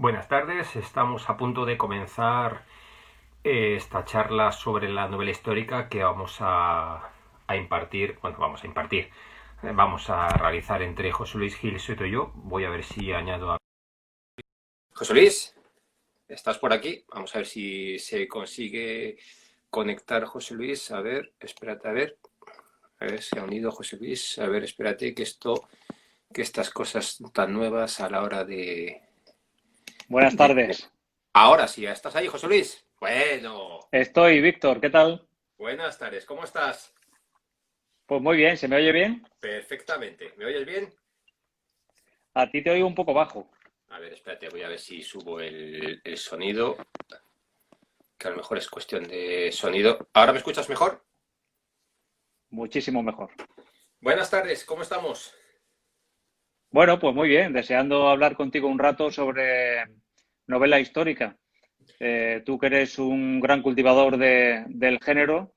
Buenas tardes, estamos a punto de comenzar esta charla sobre la novela histórica que vamos a impartir, vamos a realizar entre José Luis Gil Soto y yo. Voy a ver si añado a... José Luis, ¿estás por aquí? Vamos a ver si se consigue conectar José Luis. A ver, espérate, a ver si ha unido José Luis. A ver, espérate que estas cosas tan nuevas a la hora Buenas de... tardes. Ahora sí, ¿estás ahí, José Luis? Bueno, Estoy, Víctor, ¿qué tal? buenas tardes, ¿cómo estás? Pues muy bien, ¿se me oye bien? Perfectamente, ¿me oyes bien? A ti te oigo un poco bajo. A ver, espérate, voy a ver si subo el sonido, que a lo mejor es cuestión de sonido. ¿Ahora me escuchas mejor? Muchísimo mejor. Buenas tardes, ¿cómo estamos? Bueno, pues muy bien, deseando hablar contigo un rato sobre novela histórica. Tú que eres un gran cultivador del género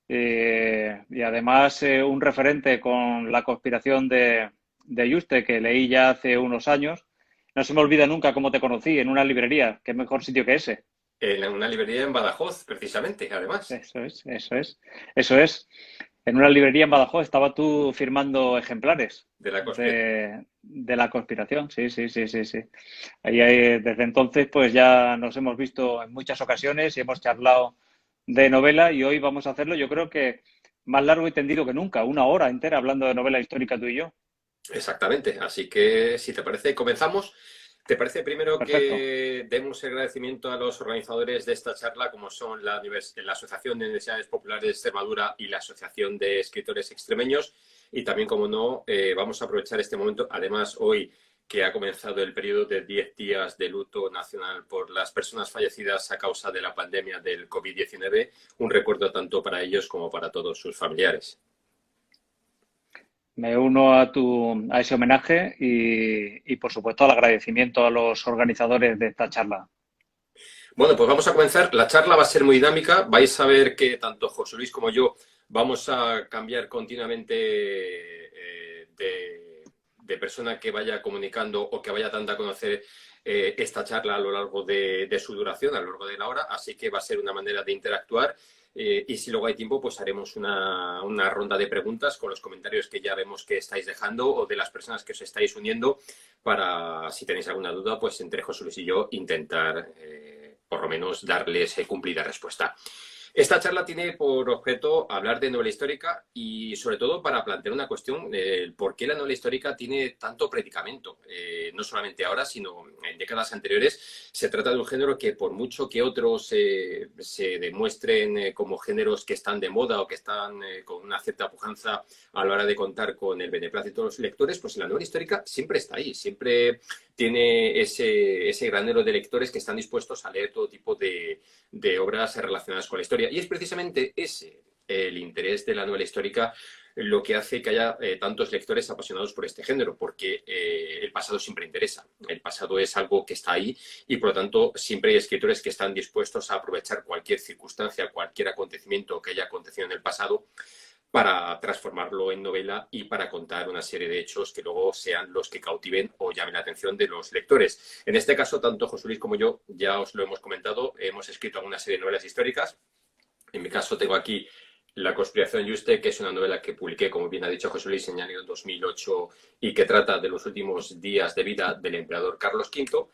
y además un referente con la conspiración de Yuste, que leí ya hace unos años. No se me olvida nunca cómo te conocí en una librería. Qué mejor sitio que ese. En una librería en Badajoz, precisamente, además, Eso es, eso es, eso es. En una librería en Badajoz estaba tú firmando ejemplares de la conspiración. de la conspiración. Sí, sí, sí, sí, sí. Desde entonces, pues ya nos hemos visto en muchas ocasiones y hemos charlado de novela y hoy vamos a hacerlo, yo creo que más largo y tendido que nunca, una hora entera hablando de novela histórica tú y yo. Exactamente, así que si te parece, comenzamos. ¿Te parece primero Perfecto. que demos el agradecimiento a los organizadores de esta charla, como son la Asociación de Universidades Populares de Extremadura y la Asociación de Escritores Extremeños? Y también, como no, vamos a aprovechar este momento, además hoy que ha comenzado el periodo de 10 días de luto nacional por las personas fallecidas a causa de la pandemia del COVID-19, un recuerdo tanto para ellos como para todos sus familiares. Me uno a ese homenaje y, por supuesto, al agradecimiento a los organizadores de esta charla. Bueno, pues vamos a comenzar. La charla va a ser muy dinámica. Vais a ver que tanto José Luis como yo vamos a cambiar continuamente de persona que vaya comunicando o que vaya dando a conocer esta charla a lo largo de su duración, a lo largo de la hora. Así que va a ser una manera de interactuar. Y si luego hay tiempo, pues haremos una ronda de preguntas con los comentarios que ya vemos que estáis dejando o de las personas que os estáis uniendo para, si tenéis alguna duda, pues entre José Luis y yo intentar por lo menos darles cumplida respuesta. Esta charla tiene por objeto hablar de novela histórica y sobre todo para plantear una cuestión, por qué la novela histórica tiene tanto predicamento. No solamente ahora, sino en décadas anteriores. Se trata de un género que por mucho que otros se demuestren como géneros que están de moda o que están con una cierta pujanza a la hora de contar con el beneplácito de los lectores, pues la novela histórica siempre está ahí, siempre tiene ese granero de lectores que están dispuestos a leer todo tipo de obras relacionadas con la historia. Y es precisamente ese el interés de la novela histórica lo que hace que haya tantos lectores apasionados por este género, porque el pasado siempre interesa. El pasado es algo que está ahí y, por lo tanto, siempre hay escritores que están dispuestos a aprovechar cualquier circunstancia, cualquier acontecimiento que haya acontecido en el pasado para transformarlo en novela y para contar una serie de hechos que luego sean los que cautiven o llamen la atención de los lectores. En este caso, tanto José Luis como yo, ya os lo hemos comentado, hemos escrito alguna serie de novelas históricas. En mi caso tengo aquí La conspiración Yuste, que es una novela que publiqué, como bien ha dicho José Luis, en el año 2008 y que trata de los últimos días de vida del emperador Carlos V.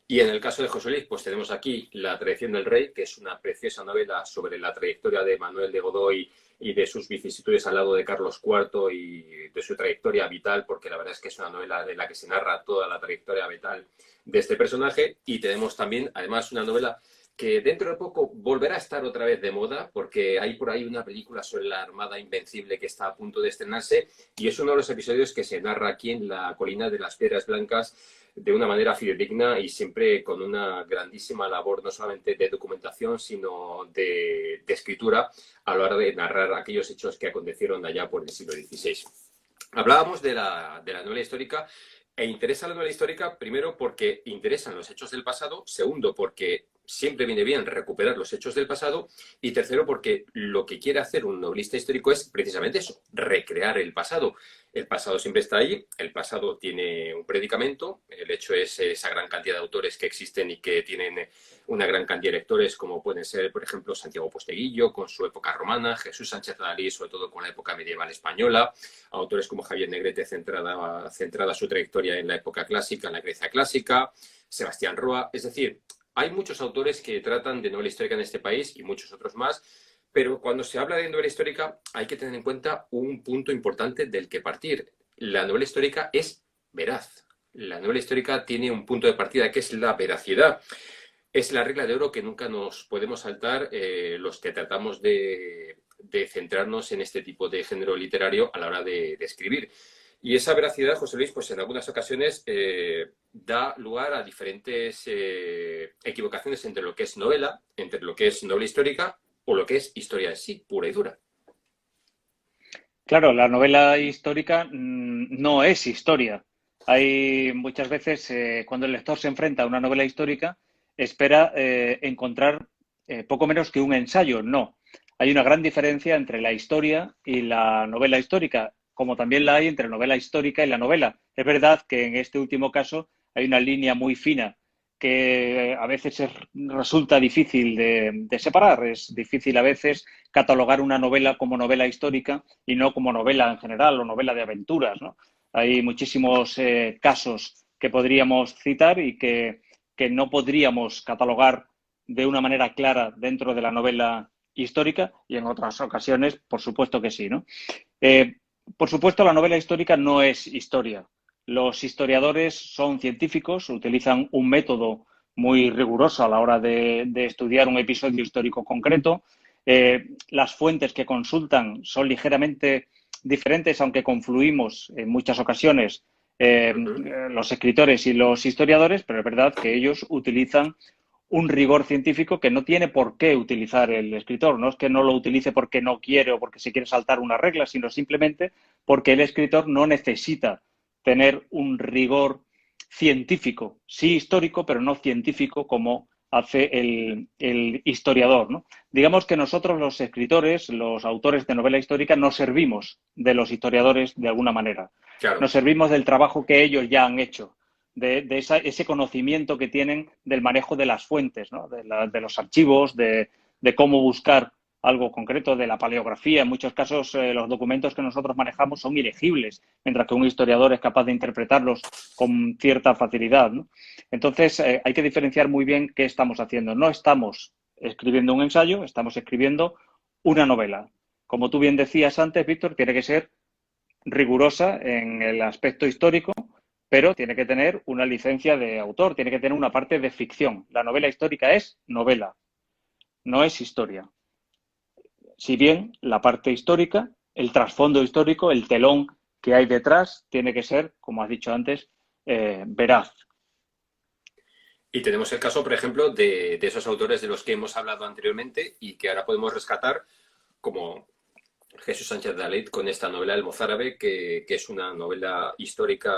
Y en el caso de José Luis, pues tenemos aquí La traición del rey, que es una preciosa novela sobre la trayectoria de Manuel de Godoy y de sus vicisitudes al lado de Carlos IV y de su trayectoria vital, porque la verdad es que es una novela de la que se narra toda la trayectoria vital de este personaje. Y tenemos también, además, una novela que dentro de poco volverá a estar otra vez de moda, porque hay por ahí una película sobre la Armada Invencible que está a punto de estrenarse, y es uno de los episodios que se narra aquí en la colina de las Piedras Blancas de una manera fidedigna y siempre con una grandísima labor, no solamente de documentación, sino de escritura, a la hora de narrar aquellos hechos que acontecieron allá por el siglo XVI. Hablábamos de la novela histórica e interesa la novela histórica primero porque interesan los hechos del pasado, segundo porque siempre viene bien recuperar los hechos del pasado. Y tercero, porque lo que quiere hacer un novelista histórico es precisamente eso, recrear el pasado. El pasado siempre está ahí, el pasado tiene un predicamento, el hecho es esa gran cantidad de autores que existen y que tienen una gran cantidad de lectores, como pueden ser, por ejemplo, Santiago Posteguillo, con su época romana, Jesús Sánchez Adalí, sobre todo con la época medieval española, autores como Javier Negrete, centrada su trayectoria en la época clásica, en la Grecia clásica, Sebastián Roa, es decir, hay muchos autores que tratan de novela histórica en este país y muchos otros más, pero cuando se habla de novela histórica hay que tener en cuenta un punto importante del que partir. La novela histórica es veraz. La novela histórica tiene un punto de partida que es la veracidad. Es la regla de oro que nunca nos podemos saltar los que tratamos de centrarnos en este tipo de género literario a la hora de escribir. Y esa veracidad, José Luis, pues en algunas ocasiones da lugar a diferentes equivocaciones entre lo que es novela, entre lo que es novela histórica o lo que es historia en sí, pura y dura. Claro, la novela histórica no es historia. Hay muchas veces, cuando el lector se enfrenta a una novela histórica, espera encontrar poco menos que un ensayo. No. Hay una gran diferencia entre la historia y la novela histórica, como también la hay entre novela histórica y la novela. Es verdad que en este último caso hay una línea muy fina que a veces resulta difícil de separar. Es difícil a veces catalogar una novela como novela histórica y no como novela en general o novela de aventuras, ¿no? Hay muchísimos casos que podríamos citar y que no podríamos catalogar de una manera clara dentro de la novela histórica, y en otras ocasiones, por supuesto que sí, ¿no? Por supuesto, la novela histórica no es historia. Los historiadores son científicos, utilizan un método muy riguroso a la hora de estudiar un episodio histórico concreto. Las fuentes que consultan son ligeramente diferentes, aunque confluimos en muchas ocasiones los escritores y los historiadores, pero es verdad que ellos utilizan un rigor científico que no tiene por qué utilizar el escritor. No es que no lo utilice porque no quiere o porque se quiere saltar una regla, sino simplemente porque el escritor no necesita tener un rigor científico, sí histórico, pero no científico como hace el historiador, ¿no? Digamos que nosotros los escritores, los autores de novela histórica, nos servimos de los historiadores de alguna manera. Claro. Nos servimos del trabajo que ellos ya han hecho, de ese conocimiento que tienen del manejo de las fuentes, ¿no? de los archivos, de cómo buscar algo concreto, de la paleografía. En muchos casos los documentos que nosotros manejamos son ilegibles, mientras que un historiador es capaz de interpretarlos con cierta facilidad, ¿no? Entonces hay que diferenciar muy bien qué estamos haciendo. No estamos escribiendo un ensayo, estamos escribiendo una novela. Como tú bien decías antes, Víctor, tiene que ser rigurosa en el aspecto histórico, pero tiene que tener una licencia de autor, tiene que tener una parte de ficción. La novela histórica es novela, no es historia. Si bien la parte histórica, el trasfondo histórico, el telón que hay detrás, tiene que ser, como has dicho antes, veraz. Y tenemos el caso, por ejemplo, de esos autores de los que hemos hablado anteriormente y que ahora podemos rescatar, como Jesús Sánchez Adalí con esta novela El mozárabe, que es una novela histórica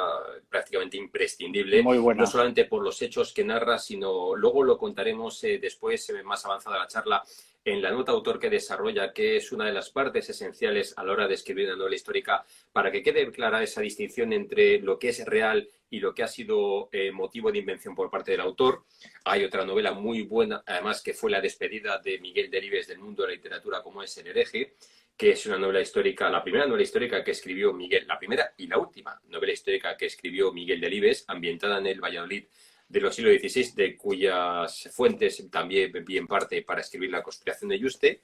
prácticamente imprescindible, Muy buena. no solamente por los hechos que narra, sino luego lo contaremos después, más avanzada la charla, en la nota autor que desarrolla, que es una de las partes esenciales a la hora de escribir una novela histórica, para que quede clara esa distinción entre lo que es real y lo que ha sido motivo de invención por parte del autor. Hay otra novela muy buena, además, que fue la despedida de Miguel Delibes del mundo de la literatura, como es El hereje, que es una novela histórica, la primera novela histórica que escribió Miguel, la primera y la última novela histórica que escribió Miguel Delibes, ambientada en el Valladolid de los siglos XVI, de cuyas fuentes también vi en parte para escribir La conspiración de Yuste.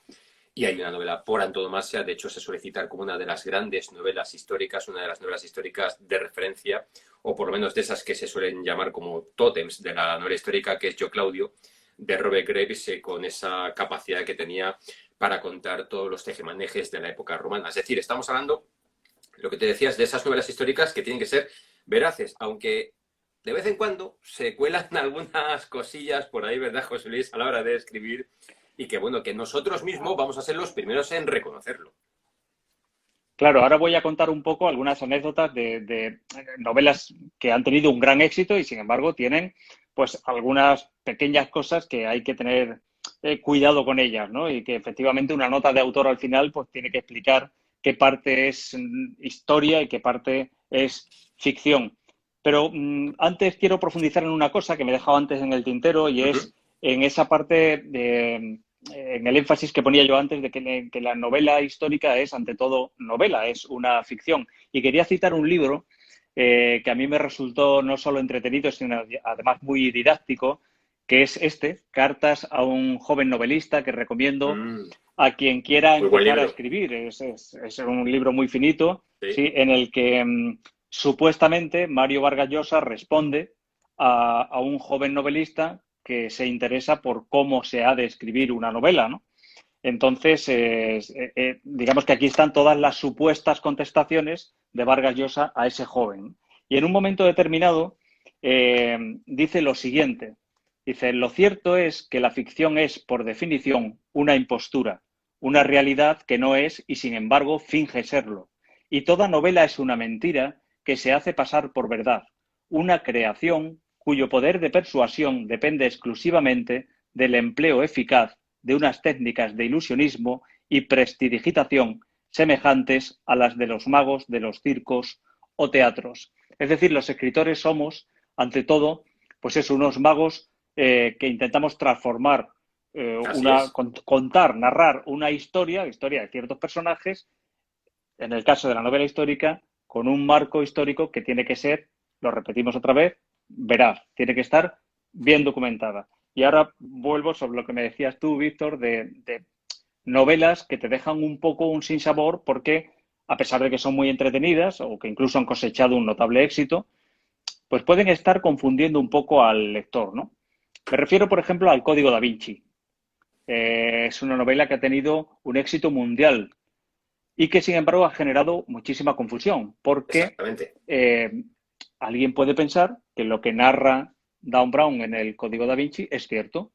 Y hay una novela por antonomasia, de hecho se suele citar como una de las grandes novelas históricas, una de las novelas históricas de referencia, o por lo menos de esas que se suelen llamar como tótems de la novela histórica, que es Yo Claudio, de Robert Graves, con esa capacidad que tenía para contar todos los tejemanejes de la época romana. Es decir, estamos hablando, lo que te decías, de esas novelas históricas que tienen que ser veraces, aunque de vez en cuando se cuelan algunas cosillas por ahí, ¿verdad, José Luis?, a la hora de escribir, y que, bueno, que nosotros mismos vamos a ser los primeros en reconocerlo. Claro, ahora voy a contar un poco algunas anécdotas de novelas que han tenido un gran éxito y, sin embargo, tienen pues algunas pequeñas cosas que hay que tener cuidado con ellas, ¿no? Y que efectivamente una nota de autor al final pues tiene que explicar qué parte es historia y qué parte es ficción. Pero antes quiero profundizar en una cosa que me he dejado antes en el tintero y es en esa parte en el énfasis que ponía yo antes de que la novela histórica es ante todo novela, es una ficción. Y quería citar un libro que a mí me resultó no solo entretenido, sino además muy didáctico, que es Cartas a un joven novelista, que recomiendo a quien quiera Muy buen empezar a libro. escribir. Es un libro muy finito, Sí. ¿sí? En el que supuestamente Mario Vargas Llosa responde a un joven novelista que se interesa por cómo se ha de escribir una novela, ¿no? Entonces, digamos que aquí están todas las supuestas contestaciones de Vargas Llosa a ese joven. Y en un momento determinado dice lo siguiente. Dice, lo cierto es que la ficción es, por definición, una impostura, una realidad que no es y, sin embargo, finge serlo. Y toda novela es una mentira que se hace pasar por verdad, una creación cuyo poder de persuasión depende exclusivamente del empleo eficaz de unas técnicas de ilusionismo y prestidigitación semejantes a las de los magos de los circos o teatros. Es decir, los escritores somos, ante todo, pues eso, unos magos que intentamos transformar, contar, narrar una historia de ciertos personajes, en el caso de la novela histórica, con un marco histórico que tiene que ser, lo repetimos otra vez, veraz, tiene que estar bien documentada. Y ahora vuelvo sobre lo que me decías tú, Víctor, de novelas que te dejan un poco un sinsabor porque, a pesar de que son muy entretenidas o que incluso han cosechado un notable éxito, pues pueden estar confundiendo un poco al lector, ¿no? Me refiero, por ejemplo, al Código da Vinci. Es una novela que ha tenido un éxito mundial y que, sin embargo, ha generado muchísima confusión porque Exactamente. alguien puede pensar que lo que narra Dan Brown en el Código da Vinci es cierto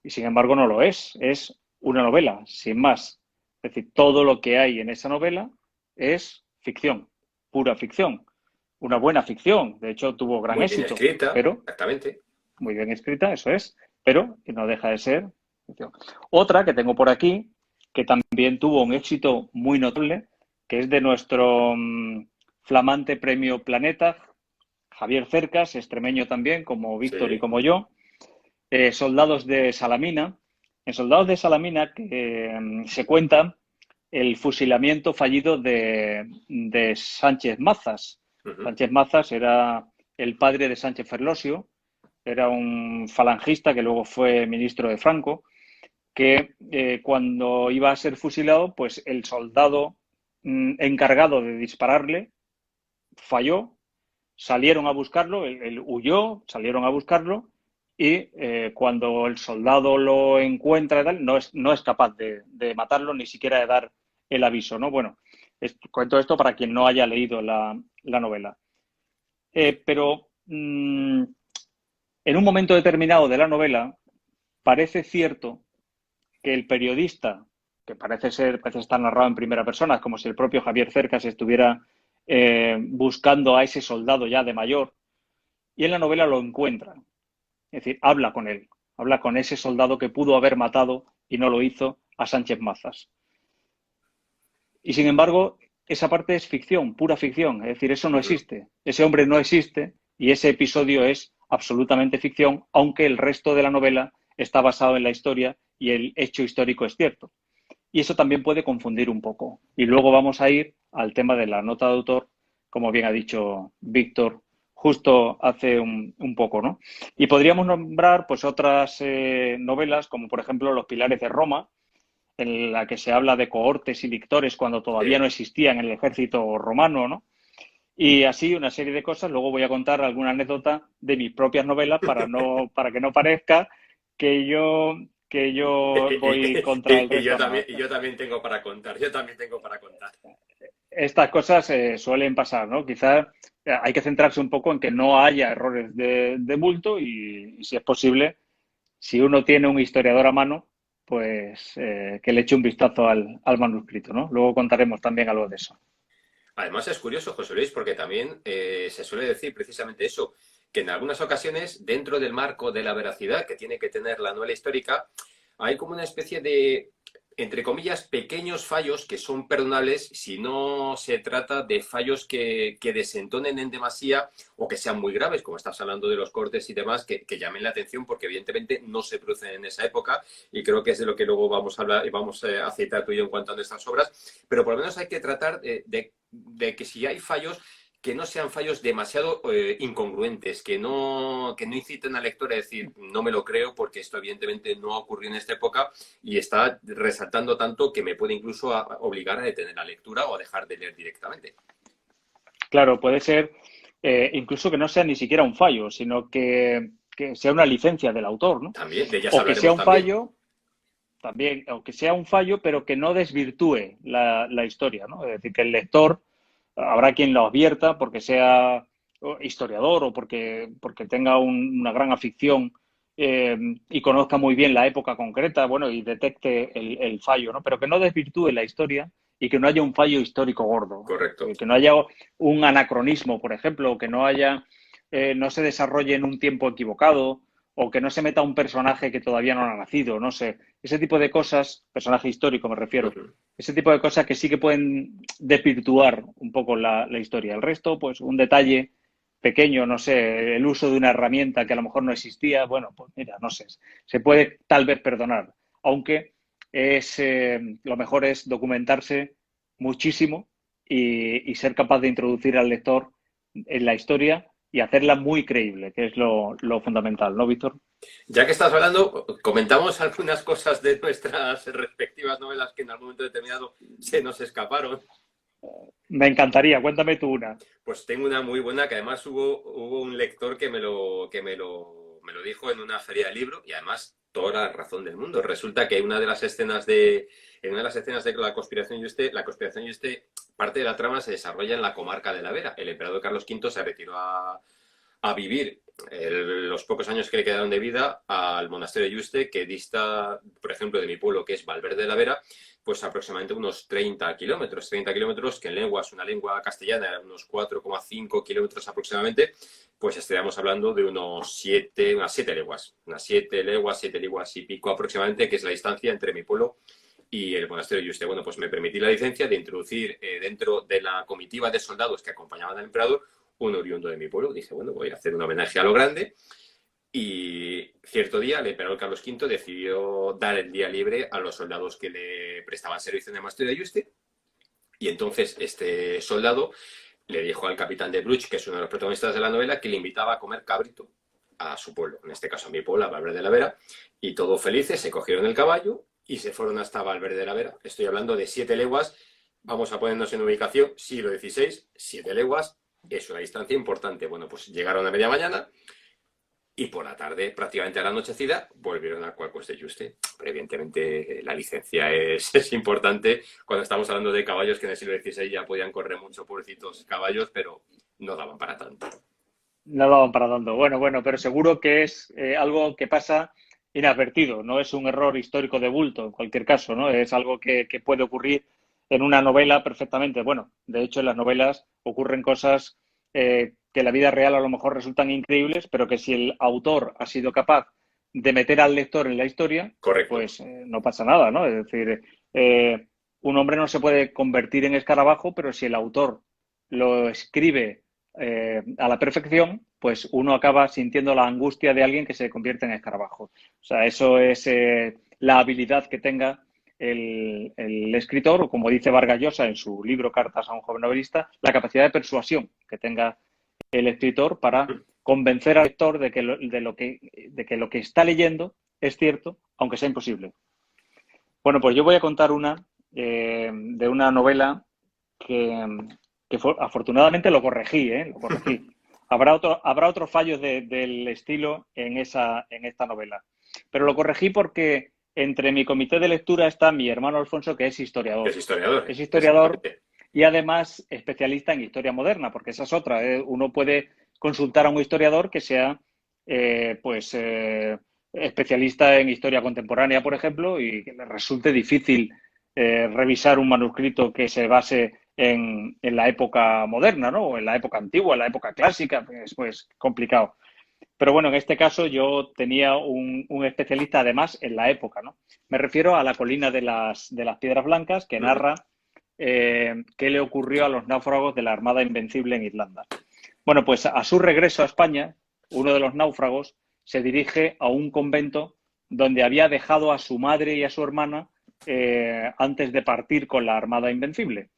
y, sin embargo, no lo es. Es una novela, sin más. Es decir, todo lo que hay en esa novela es ficción, pura ficción. Una buena ficción, de hecho tuvo gran Muy bien éxito, escrita, pero exactamente. muy bien escrita, eso es, pero que no deja de ser ficción. Otra que tengo por aquí, que también tuvo un éxito muy notable, que es de nuestro flamante premio Planeta, Javier Cercas, extremeño también, como Víctor y Sí. como yo, Soldados de Salamina. En Soldados de Salamina se cuenta el fusilamiento fallido de Sánchez Mazas. Sánchez Mazas era el padre de Sánchez Ferlosio, era un falangista que luego fue ministro de Franco, que cuando iba a ser fusilado, pues el soldado encargado de dispararle falló, salieron a buscarlo, él huyó, salieron a buscarlo y cuando el soldado lo encuentra y tal, no es capaz de matarlo, ni siquiera de dar el aviso, ¿no? Bueno, cuento esto para quien no haya leído la novela. Pero en un momento determinado de la novela parece cierto que el periodista, que parece estar narrado en primera persona, como si el propio Javier Cercas estuviera buscando a ese soldado ya de mayor, y en la novela lo encuentra. Es decir, habla con ese soldado que pudo haber matado y no lo hizo a Sánchez Mazas. Y sin embargo, esa parte es ficción, pura ficción, es decir, eso no existe. Ese hombre no existe y ese episodio es absolutamente ficción, aunque el resto de la novela está basado en la historia y el hecho histórico es cierto. Y eso también puede confundir un poco. Y luego vamos a ir al tema de la nota de autor, como bien ha dicho Víctor justo hace un poco, ¿no? Y podríamos nombrar pues otras novelas, como por ejemplo Los Pilares de Roma, en la que se habla de cohortes y lictores cuando todavía no Sí. existían en el ejército romano, ¿no? Y así una serie de cosas. Luego voy a contar alguna anécdota de mis propias novelas para que no parezca que yo voy contra el resto, ¿no? Y yo también tengo para contar. Yo también tengo para contar. Estas cosas suelen pasar, ¿no? Quizás hay que centrarse un poco en que no haya errores de bulto y, si es posible, si uno tiene un historiador a mano, pues que le eche un vistazo al manuscrito, ¿no? Luego contaremos también algo de eso. Además es curioso, José Luis, porque también se suele decir precisamente eso. que en algunas ocasiones, dentro del marco de la veracidad que tiene que tener la novela histórica, hay como una especie de, entre comillas, pequeños fallos que son perdonables si no se trata de fallos que desentonen en demasía o que sean muy graves, como estás hablando de los cortes y demás, que llamen la atención porque evidentemente no se producen en esa época, y creo que es de lo que luego vamos a hablar y vamos a citar tú y yo en cuanto a nuestras obras, pero por lo menos hay que tratar de que si hay fallos, que no sean fallos demasiado incongruentes, que no inciten al lector a decir, no me lo creo porque esto evidentemente no ocurrió en esta época y está resaltando tanto que me puede incluso obligar a detener la lectura o a dejar de leer directamente. Claro, puede ser incluso que no sea ni siquiera un fallo, sino que sea una licencia del autor, ¿no? También, de ellas O que sea hablaremos un también. fallo, también, o que sea un fallo, pero que no desvirtúe la historia, ¿no? Es decir, que el lector, habrá quien lo advierta porque sea historiador o porque tenga una gran afición y conozca muy bien la época concreta, bueno, y detecte el fallo, ¿no? Pero que no desvirtúe la historia y que no haya un fallo histórico gordo, Correcto. que no haya un anacronismo, por ejemplo, que no haya, no se desarrolle en un tiempo equivocado o que no se meta un personaje que todavía no ha nacido, no sé. Ese tipo de cosas, personaje histórico me refiero, ese tipo de cosas que sí que pueden desvirtuar un poco la historia. El resto, pues un detalle pequeño, no sé, el uso de una herramienta que a lo mejor no existía, bueno, pues mira, no sé, se puede tal vez perdonar, aunque lo mejor es documentarse muchísimo y ser capaz de introducir al lector en la historia y hacerla muy creíble, que es lo fundamental, ¿no, Víctor? Ya que estás hablando, comentamos algunas cosas de nuestras respectivas novelas que en algún momento determinado se nos escaparon. Me encantaría, cuéntame tú una. Pues tengo una muy buena que además hubo un lector que me lo dijo en una feria de libro y además toda la razón del mundo. Resulta que en una de las escenas de la conspiración y parte de la trama se desarrolla en la comarca de la Vera. El emperador Carlos V se retiró a vivir los pocos años que le quedaron de vida al monasterio de Yuste, que dista, por ejemplo, de mi pueblo, que es Valverde de la Vera, pues aproximadamente unos 30 kilómetros, que en lengua es una lengua castellana, unos 4,5 kilómetros aproximadamente, pues estaríamos hablando de unas 7 leguas, unas 7 leguas y pico aproximadamente, que es la distancia entre mi pueblo y el monasterio de Yuste. Bueno, pues me permití la licencia de introducir dentro de la comitiva de soldados que acompañaban al emperador un oriundo de mi pueblo. Dije, bueno, voy a hacer un homenaje a lo grande. Y cierto día el emperador Carlos V decidió dar el día libre a los soldados que le prestaban servicio en el monasterio de Yuste. Y entonces este soldado le dijo al capitán de Bruch, que es uno de los protagonistas de la novela, que le invitaba a comer cabrito a su pueblo, en este caso a mi pueblo, a Valverde de la Vera, y todos felices se cogieron el caballo y se fueron hasta Valverde de la Vera. Estoy hablando de 7 leguas, vamos a ponernos en ubicación, siglo XVI, 7 leguas, es una distancia importante. Bueno, pues llegaron a media mañana y por la tarde, prácticamente a la anochecida, volvieron al Cuarcos de Yuste. Pero evidentemente la licencia es importante cuando estamos hablando de caballos que en el siglo XVI ya podían correr mucho, pobrecitos caballos, pero no daban para tanto. No lo van para tanto. Bueno, pero seguro que es algo que pasa inadvertido, no es un error histórico de bulto, en cualquier caso, ¿no? Es algo que puede ocurrir en una novela perfectamente. Bueno, de hecho, en las novelas ocurren cosas que en la vida real a lo mejor resultan increíbles, pero que si el autor ha sido capaz de meter al lector en la historia, Correcto. pues no pasa nada, ¿no? Es decir, un hombre no se puede convertir en escarabajo, pero si el autor lo escribe a la perfección, pues uno acaba sintiendo la angustia de alguien que se convierte en escarabajo. O sea, eso es la habilidad que tenga el escritor, o como dice Vargas Llosa en su libro Cartas a un joven novelista, la capacidad de persuasión que tenga el escritor para convencer al lector de que lo que está leyendo es cierto, aunque sea imposible. Bueno, pues yo voy a contar una de una novela que afortunadamente lo corregí, lo corregí. Habrá otros fallos del estilo en esta novela. Pero lo corregí porque entre mi comité de lectura está mi hermano Alfonso, que es historiador. Es historiador. Es historiador y además especialista en historia moderna, porque esa es otra. Uno puede consultar a un historiador que sea, especialista en historia contemporánea, por ejemplo, y que le resulte difícil revisar un manuscrito que se base en la época moderna, ¿no? O en la época antigua, en la época clásica, es pues complicado. Pero bueno, en este caso yo tenía un especialista además en la época, ¿no? Me refiero a la colina de las Piedras Blancas, que narra qué le ocurrió a los náufragos de la Armada Invencible en Irlanda. Bueno, pues a su regreso a España, uno de los náufragos se dirige a un convento donde había dejado a su madre y a su hermana antes de partir con la Armada Invencible.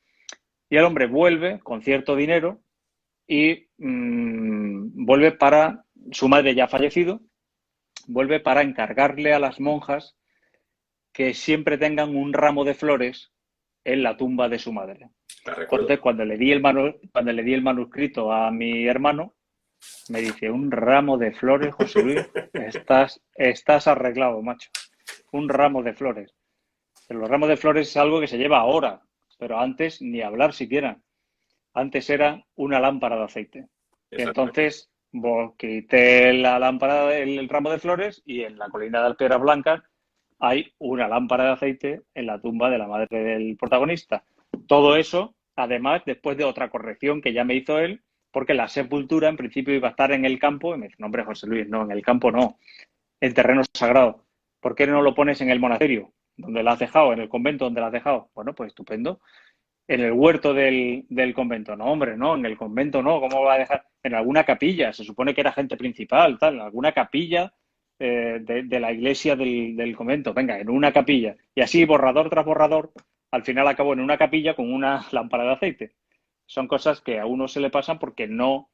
Y el hombre vuelve con cierto dinero y vuelve para, su madre ya ha fallecido, vuelve para encargarle a las monjas que siempre tengan un ramo de flores en la tumba de su madre. Entonces, cuando le di el manuscrito a mi hermano, me dice, un ramo de flores, José Luis, estás arreglado, macho. Un ramo de flores. Pero los ramos de flores es algo que se lleva ahora, pero antes ni hablar siquiera. Antes era una lámpara de aceite. Entonces, quité la lámpara, el ramo de flores, y en la colina de las Piedras Blancas hay una lámpara de aceite en la tumba de la madre del protagonista. Todo eso, además, después de otra corrección que ya me hizo él, porque la sepultura en principio iba a estar en el campo, y me dice, no, hombre, José Luis, no, en el campo no, en terreno sagrado. ¿Por qué no lo pones en el monasterio, donde la has dejado, en el convento donde la has dejado? Bueno, pues estupendo. En el huerto del convento. No, hombre, no, en el convento no. ¿Cómo va a dejar? En alguna capilla. Se supone que era gente principal, tal. En alguna capilla de la iglesia del convento. Venga, en una capilla. Y así, borrador tras borrador, al final acabó en una capilla con una lámpara de aceite. Son cosas que a uno se le pasan porque no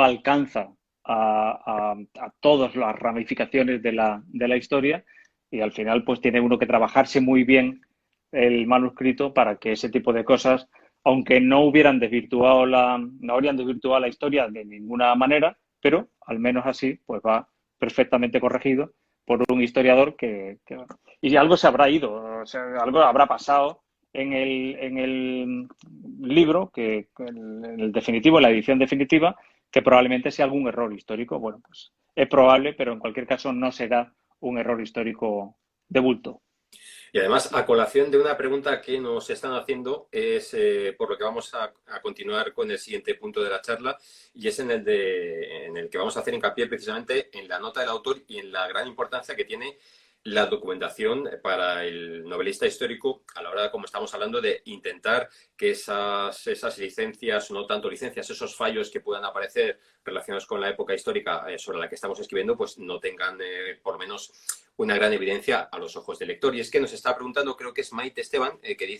alcanza a todas las ramificaciones de la historia, y al final pues tiene uno que trabajarse muy bien el manuscrito para que ese tipo de cosas, aunque no habrían desvirtuado la historia de ninguna manera, pero al menos así pues va perfectamente corregido por un historiador y algo se habrá ido, o sea, algo habrá pasado en el libro, en el definitivo, en la edición definitiva, que probablemente sea algún error histórico. Bueno, pues es probable, pero en cualquier caso no será un error histórico de bulto. Y además, a colación de una pregunta que nos están haciendo, es por lo que vamos a continuar con el siguiente punto de la charla, y es en el que vamos a hacer hincapié precisamente en la nota del autor y en la gran importancia que tiene la documentación para el novelista histórico a la hora, como estamos hablando, de intentar que esas licencias, no tanto licencias, esos fallos que puedan aparecer relacionados con la época histórica sobre la que estamos escribiendo, pues no tengan por lo menos una gran evidencia a los ojos del lector. Y es que nos está preguntando, creo que es Maite Esteban, que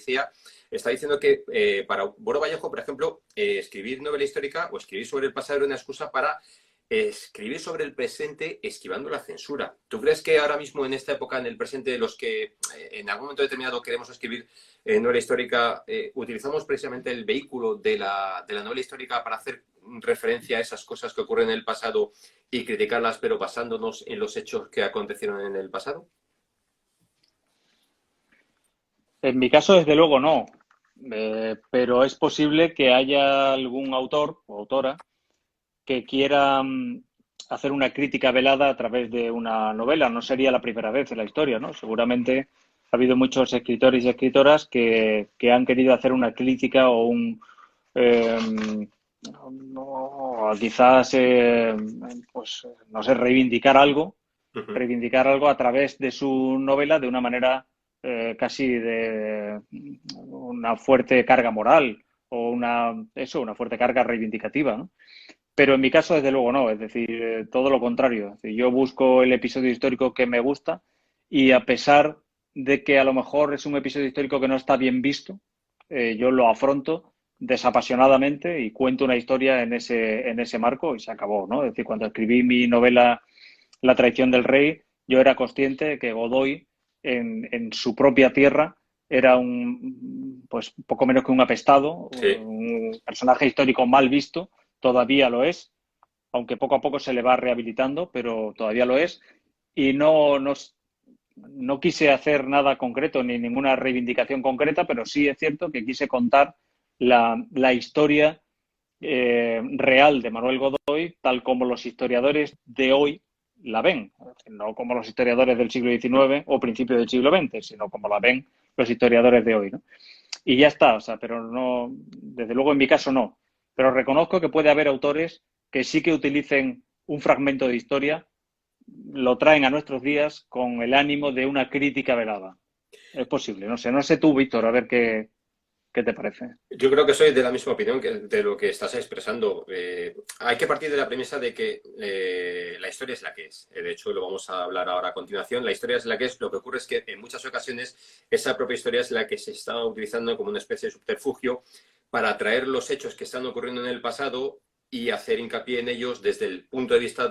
está diciendo que para Boro Vallejo, por ejemplo, escribir novela histórica o escribir sobre el pasado era una excusa para escribir sobre el presente esquivando la censura. ¿Tú crees que ahora mismo en esta época, en el presente, los que en algún momento determinado queremos escribir novela histórica, utilizamos precisamente el vehículo de la novela histórica para hacer referencia a esas cosas que ocurren en el pasado y criticarlas, pero basándonos en los hechos que acontecieron en el pasado? En mi caso, desde luego, no. Pero es posible que haya algún autor o autora que quiera hacer una crítica velada a través de una novela. No sería la primera vez en la historia, ¿no? Seguramente ha habido muchos escritores y escritoras que han querido hacer una crítica o quizás, pues, no sé, reivindicar algo a través de su novela de una manera casi de una fuerte carga moral o una fuerte carga reivindicativa, ¿no? Pero en mi caso, desde luego, no. Es decir, todo lo contrario. Es decir, yo busco el episodio histórico que me gusta, y a pesar de que a lo mejor es un episodio histórico que no está bien visto, yo lo afronto desapasionadamente y cuento una historia en ese marco, y se acabó, ¿no? Es decir, cuando escribí mi novela La traición del rey, yo era consciente de que Godoy en su propia tierra era pues poco menos que un apestado, Sí. un personaje histórico mal visto. Todavía lo es, aunque poco a poco se le va rehabilitando, pero todavía lo es. Y no quise hacer nada concreto ni ninguna reivindicación concreta, pero sí es cierto que quise contar la historia real de Manuel Godoy, tal como los historiadores de hoy la ven. No como los historiadores del siglo XIX o principios del siglo XX, sino como la ven los historiadores de hoy, ¿no? y ya está, o sea, pero no, desde luego en mi caso no. Pero reconozco que puede haber autores que sí que utilicen un fragmento de historia, lo traen a nuestros días con el ánimo de una crítica velada. Es posible, no sé tú, Víctor, a ver qué te parece. Yo creo que soy de la misma opinión que de lo que estás expresando. Hay que partir de la premisa de que la historia es la que es. De hecho, lo vamos a hablar ahora a continuación. La historia es la que es. Lo que ocurre es que en muchas ocasiones esa propia historia es la que se está utilizando como una especie de subterfugio para traer los hechos que están ocurriendo en el pasado y hacer hincapié en ellos desde el punto de vista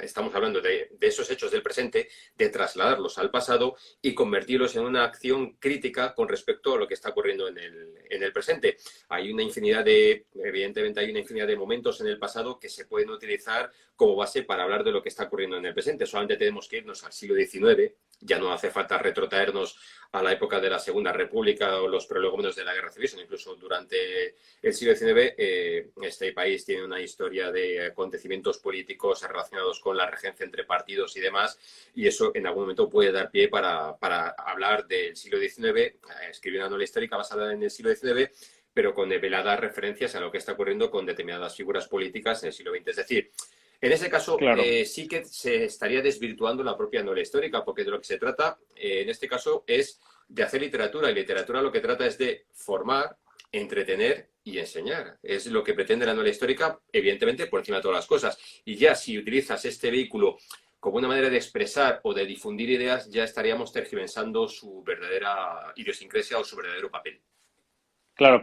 estamos hablando de esos hechos del presente, de trasladarlos al pasado y convertirlos en una acción crítica con respecto a lo que está ocurriendo en el presente. Evidentemente hay una infinidad de momentos en el pasado que se pueden utilizar como base para hablar de lo que está ocurriendo en el presente. Solamente tenemos que irnos al siglo XIX, ya no hace falta retrotraernos a la época de la Segunda República o los prolegómenos de la Guerra Civil, sino incluso durante el siglo XIX. Este país tiene una historia de acontecimientos políticos relacionados con la regencia entre partidos y demás, y eso en algún momento puede dar pie para hablar del siglo XIX, escribir una novela histórica basada en el siglo XIX, pero con veladas referencias a lo que está ocurriendo con determinadas figuras políticas en el siglo XX. Es decir, en ese caso, Claro, sí que se estaría desvirtuando la propia novela histórica, porque de lo que se trata, en este caso, es de hacer literatura, y literatura lo que trata es de formar, entretener y enseñar. Es lo que pretende la novela histórica, evidentemente, por encima de todas las cosas. Y ya si utilizas este vehículo como una manera de expresar o de difundir ideas, ya estaríamos tergiversando su verdadera idiosincrasia o su verdadero papel. claro,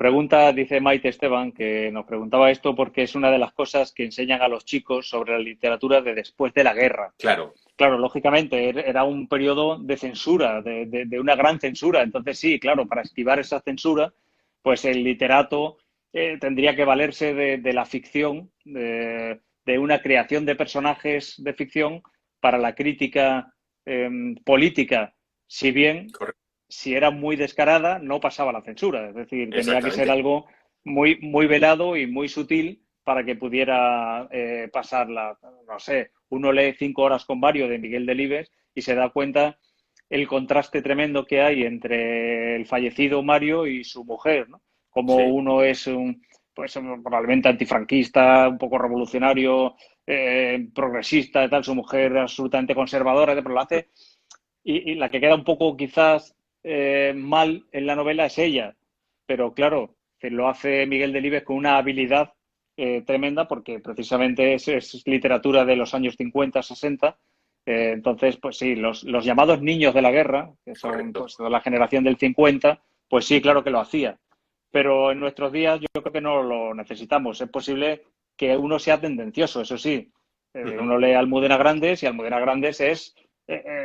dice Maite Esteban, que nos preguntaba esto porque es una de las cosas que enseñan a los chicos sobre la literatura de después de la guerra. Claro, Claro, lógicamente era un periodo de censura, de una gran censura. Entonces, sí, claro, para esquivar esa censura, pues el literato tendría que valerse de la ficción, de una creación de personajes de ficción para la crítica política. Si bien, correcto, si era muy descarada, no pasaba la censura. Es decir, tenía que ser exactamente. algo muy, muy velado y muy sutil para que pudiera pasar no sé, uno lee 5 horas con Mario de Miguel Delibes y se da cuenta el contraste tremendo que hay entre el fallecido Mario y su mujer, ¿no? Como Sí, uno es pues probablemente antifranquista, un poco revolucionario, progresista y tal, su mujer absolutamente conservadora, pero lo hace, y la que queda un poco quizás mal en la novela es ella, pero claro, lo hace Miguel Delibes con una habilidad tremenda porque precisamente es literatura de los años 50, 60. Entonces, pues sí, los llamados niños de la guerra, que son correcto. pues la generación del 50, pues sí, claro que lo hacía. Pero en nuestros días yo creo que no lo necesitamos. Es posible que uno sea tendencioso, eso sí. Ujú, Uno lee Almudena Grandes y Almudena Grandes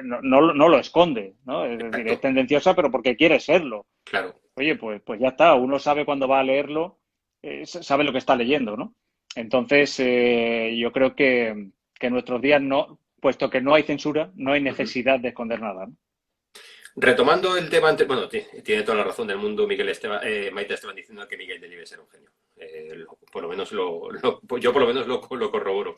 no lo esconde, ¿no? Es decir, es exacto, tendenciosa, pero porque quiere serlo. claro. Oye, pues ya está, uno sabe cuándo va a leerlo, sabe lo que está leyendo, ¿no? Entonces, yo creo que en nuestros días no, puesto que no hay censura, no hay Ujú. necesidad de esconder nada, ¿no? Retomando el tema antes, bueno, tiene toda la razón del mundo Maite Esteban diciendo que Miguel Delibes era un genio. Por lo menos yo por lo menos lo corroboro.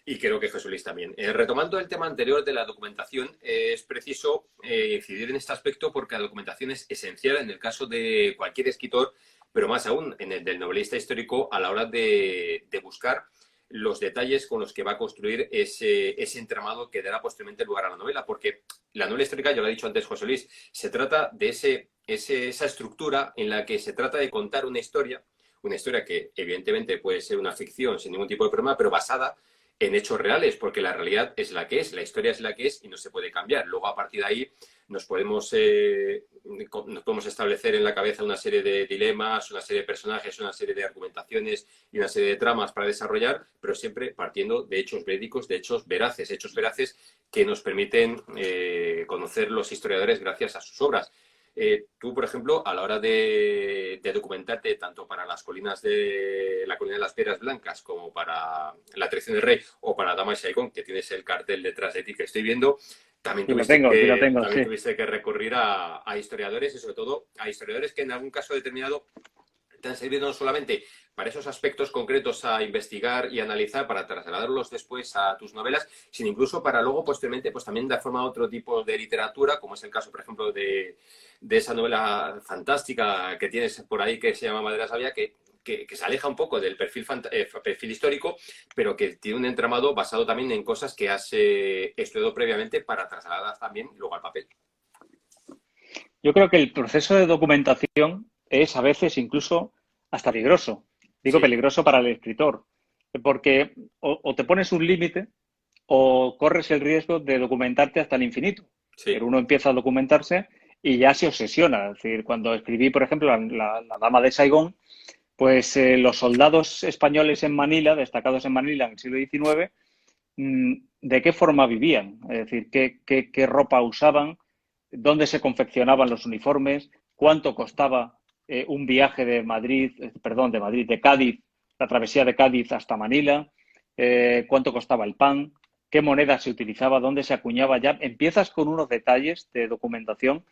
Y creo que Jesús Luis también. Retomando el tema anterior de la documentación, es preciso incidir en este aspecto porque la documentación es esencial en el caso de cualquier escritor, pero más aún en el del novelista histórico a la hora de buscar los detalles con los que va a construir ese entramado que dará posteriormente lugar a la novela, porque la novela histórica, ya lo ha dicho antes José Luis, se trata de esa estructura en la que se trata de contar una historia que evidentemente puede ser una ficción sin ningún tipo de problema, pero basada en hechos reales, porque la realidad es la que es, la historia es la que es y no se puede cambiar. Luego, a partir de ahí, nos podemos establecer en la cabeza una serie de dilemas, una serie de personajes, una serie de argumentaciones y una serie de tramas para desarrollar, pero siempre partiendo de hechos verídicos, de hechos veraces que nos permiten conocer los historiadores gracias a sus obras. Tú, por ejemplo, a la hora de documentarte tanto para las colinas de la colina de las Piedras Blancas como para la Traición del Rey o para Dama y Saigón, que tienes el cartel detrás de ti que estoy viendo, Sí lo tengo, también sí. tuviste que recurrir a historiadores y sobre todo a historiadores que en algún caso determinado te han servido no solamente para esos aspectos concretos a investigar y analizar, para trasladarlos después a tus novelas, sino incluso para luego, posteriormente, pues también dar forma a otro tipo de literatura, como es el caso, por ejemplo, de esa novela fantástica que tienes por ahí que se llama Madera Sabia, que se aleja un poco del perfil histórico, pero que tiene un entramado basado también en cosas que has estudiado previamente para trasladarlas también luego al papel. Yo creo que el proceso de documentación es a veces incluso hasta peligroso. Digo Sí, peligroso para el escritor, porque o te pones un límite o corres el riesgo de documentarte hasta el infinito. sí. Pero uno empieza a documentarse y ya se obsesiona. Es decir, cuando escribí, por ejemplo, la Dama de Saigón, pues los soldados españoles en Manila, destacados en Manila en el siglo XIX, ¿de qué forma vivían? Es decir, qué ropa usaban, dónde se confeccionaban los uniformes, cuánto costaba un viaje de Madrid, de Cádiz, la travesía de Cádiz hasta Manila, cuánto costaba el pan, qué moneda se utilizaba, dónde se acuñaba. Ya empiezas con unos detalles de documentación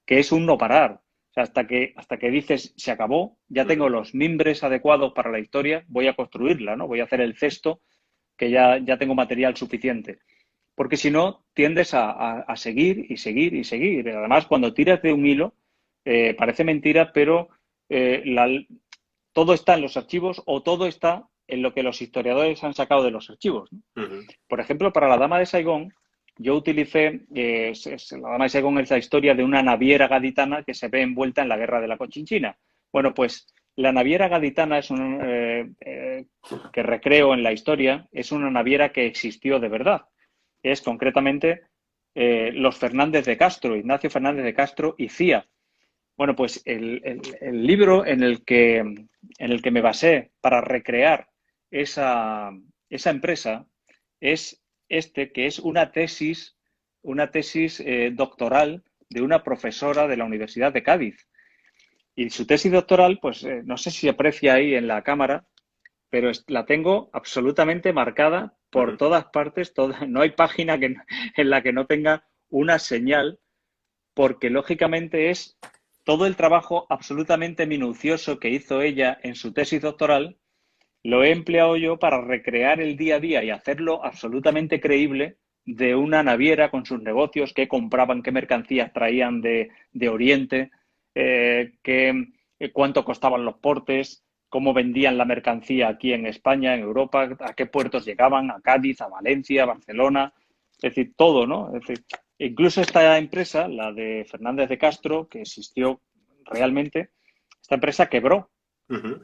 que es un no parar. O sea, hasta que dices, se acabó, ya tengo los mimbres adecuados para la historia, voy a construirla, ¿no? Voy a hacer el cesto, que ya tengo material suficiente. Porque si no, tiendes a seguir y seguir y seguir. Además, cuando tiras de un hilo, parece mentira, pero eh, la, todo está en los archivos o todo está en lo que los historiadores han sacado de los archivos, ¿no? Por ejemplo, para la Dama de Saigón, yo utilicé, la Dama de Saigón es la historia de una naviera gaditana que se ve envuelta en la guerra de la Cochinchina. Bueno, pues la naviera gaditana es que recreo en la historia, es una naviera que existió de verdad. Es concretamente los Fernández de Castro, Ignacio Fernández de Castro y Cía. Bueno, pues el libro en el que me basé para recrear esa empresa es que es una tesis doctoral de una profesora de la Universidad de Cádiz. Y su tesis doctoral, pues no sé si se aprecia ahí en la cámara, pero la tengo absolutamente marcada por todas partes. No hay página en la que no tenga una señal, porque lógicamente es todo el trabajo absolutamente minucioso que hizo ella en su tesis doctoral, lo he empleado yo para recrear el día a día y hacerlo absolutamente creíble de una naviera con sus negocios, qué compraban, qué mercancías traían de Oriente, cuánto costaban los portes, cómo vendían la mercancía aquí en España, en Europa, a qué puertos llegaban, a Cádiz, a Valencia, a Barcelona, es decir, todo, ¿no? Es decir, incluso esta empresa, la de Fernández de Castro, que existió realmente, esta empresa quebró.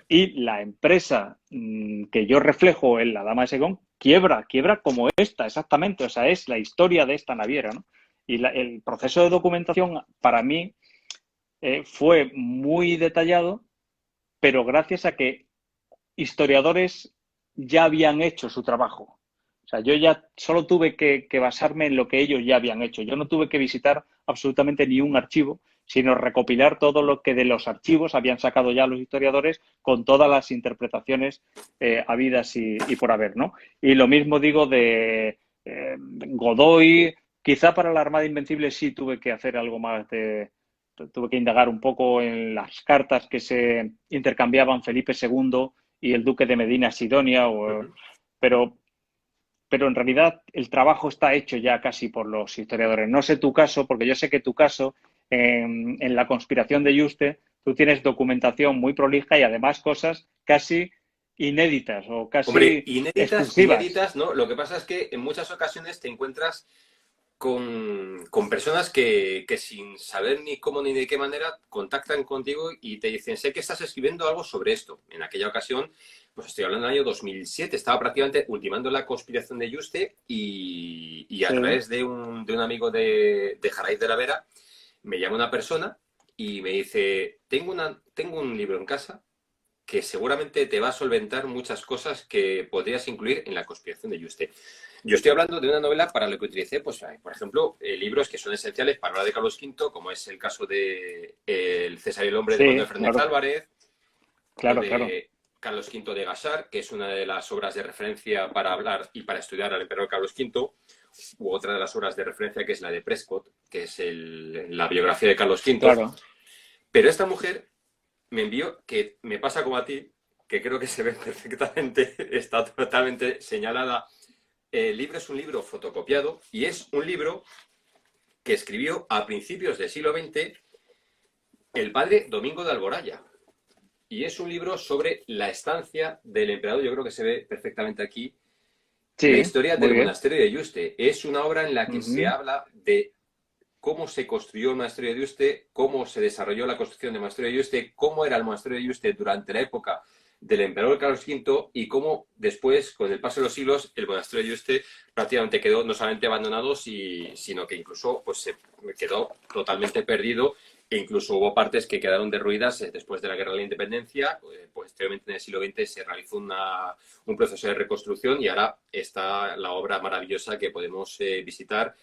Y la empresa que yo reflejo en La Dama de Segón quiebra como esta, exactamente. O sea, es la historia de esta naviera, ¿no? Y el proceso de documentación para mí fue muy detallado, pero gracias a que historiadores ya habían hecho su trabajo. O sea, yo ya solo tuve que basarme en lo que ellos ya habían hecho. Yo no tuve que visitar absolutamente ni un archivo, sino recopilar todo lo que de los archivos habían sacado ya los historiadores con todas las interpretaciones habidas y por haber, ¿no? Y lo mismo digo de Godoy. Quizá para la Armada Invencible sí tuve que hacer algo más tuve que indagar un poco en las cartas que se intercambiaban Felipe II y el duque de Medina Sidonia, pero en realidad el trabajo está hecho ya casi por los historiadores. No sé tu caso, porque yo sé que tu caso, en la conspiración de Yuste, tú tienes documentación muy prolija y además cosas casi inéditas o Hombre, casi inéditas, exclusivas. inéditas, ¿no? Lo que pasa es que en muchas ocasiones te encuentras con personas que sin saber ni cómo ni de qué manera contactan contigo y te dicen, sé que estás escribiendo algo sobre esto. En aquella ocasión, pues estoy hablando del año 2007, estaba prácticamente ultimando la conspiración de Yuste y a Sí. través de un amigo de Jaraiz de la Vera, me llama una persona y me dice, tengo un libro en casa que seguramente te va a solventar muchas cosas que podrías incluir en la conspiración de Yuste. Yo estoy hablando de una novela para lo que utilicé, pues, por ejemplo, libros que son esenciales para hablar de Carlos V, como es el caso de El César y el Hombre de Manuel Sí, Fernández claro, Álvarez, o claro, claro. de Carlos V de Gasar, que es una de las obras de referencia para hablar y para estudiar al emperador Carlos V, u otra de las obras de referencia que es la de Prescott, que es la biografía de Carlos V. Claro. Pero esta mujer me envió, que me pasa como a ti, que creo que se ve perfectamente, está totalmente señalada. El libro es un libro fotocopiado y es un libro que escribió a principios del siglo XX el padre Domingo de Alboraya. Y es un libro sobre la estancia del emperador, yo creo que se ve perfectamente aquí, la Sí, historia muy del bien. monasterio de Yuste. Es una obra en la que se Ujú. habla de cómo se construyó el monasterio de Yuste, cómo se desarrolló la construcción del monasterio de Yuste, cómo era el monasterio de Yuste durante la época del emperador Carlos V y cómo después, con el paso de los siglos, el monasterio de Yuste prácticamente quedó no solamente abandonado, sino que incluso pues, se quedó totalmente perdido e incluso hubo partes que quedaron derruidas después de la Guerra de la Independencia. Posteriormente, en el siglo XX, se realizó un proceso de reconstrucción y ahora está la obra maravillosa que podemos visitar.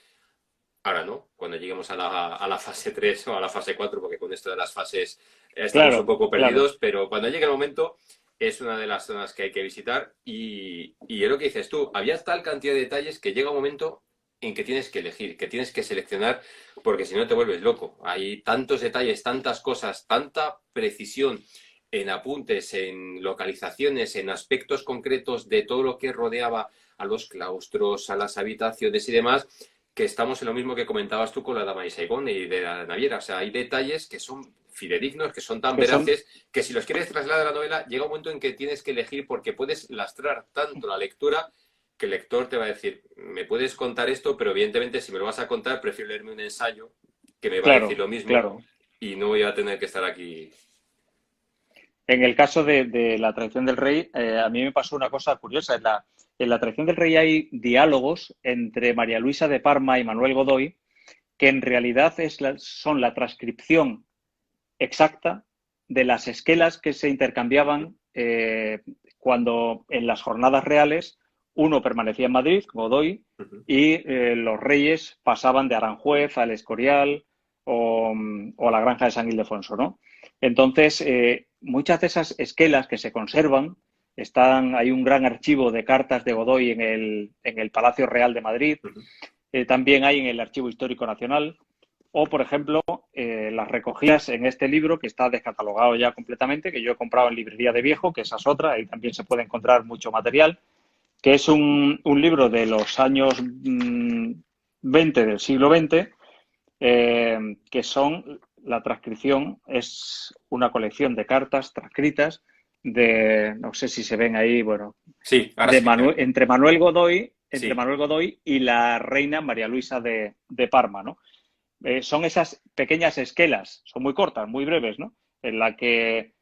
Ahora no, cuando lleguemos a la fase 3 o a la fase 4, porque con esto de las fases estamos un Claro, poco claro. perdidos, pero cuando llegue el momento es una de las zonas que hay que visitar y es lo que dices tú, había tal cantidad de detalles que llega un momento en que tienes que elegir, que tienes que seleccionar, porque si no te vuelves loco. Hay tantos detalles, tantas cosas, tanta precisión en apuntes, en localizaciones, en aspectos concretos de todo lo que rodeaba a los claustros, a las habitaciones y demás, que estamos en lo mismo que comentabas tú con la Dama de Saigón y de la naviera. O sea, hay detalles que son fidedignos, que son tan Que son, veraces, que si los quieres trasladar a la novela, llega un momento en que tienes que elegir porque puedes lastrar tanto la lectura que el lector te va a decir, me puedes contar esto, pero evidentemente si me lo vas a contar, prefiero leerme un ensayo que me va a decir claro, lo mismo claro. y no voy a tener que estar aquí. En el caso de la traición del rey, a mí me pasó una cosa curiosa. En la traición del rey hay diálogos entre María Luisa de Parma y Manuel Godoy que en realidad son la transcripción exacta de las esquelas que se intercambiaban cuando en las jornadas reales uno permanecía en Madrid, Godoy, Uh -huh. y los reyes pasaban de Aranjuez al Escorial o a la granja de San Ildefonso, ¿no? Entonces, muchas de esas esquelas que se conservan, hay un gran archivo de cartas de Godoy en el Palacio Real de Madrid, Uh -huh. también hay en el Archivo Histórico Nacional, o, por ejemplo, las recogidas en este libro, que está descatalogado ya completamente, que yo he comprado en Librería de Viejo, que esa es otra, ahí también se puede encontrar mucho material, que es un libro de los años 20 del siglo XX, que son, la transcripción es una colección de cartas transcritas de, no sé si se ven ahí, bueno, Sí, ahora sí. entre Sí. Manuel Godoy y la reina María Luisa de Parma, ¿no? Son esas pequeñas esquelas, son muy cortas, muy breves, ¿no? En la que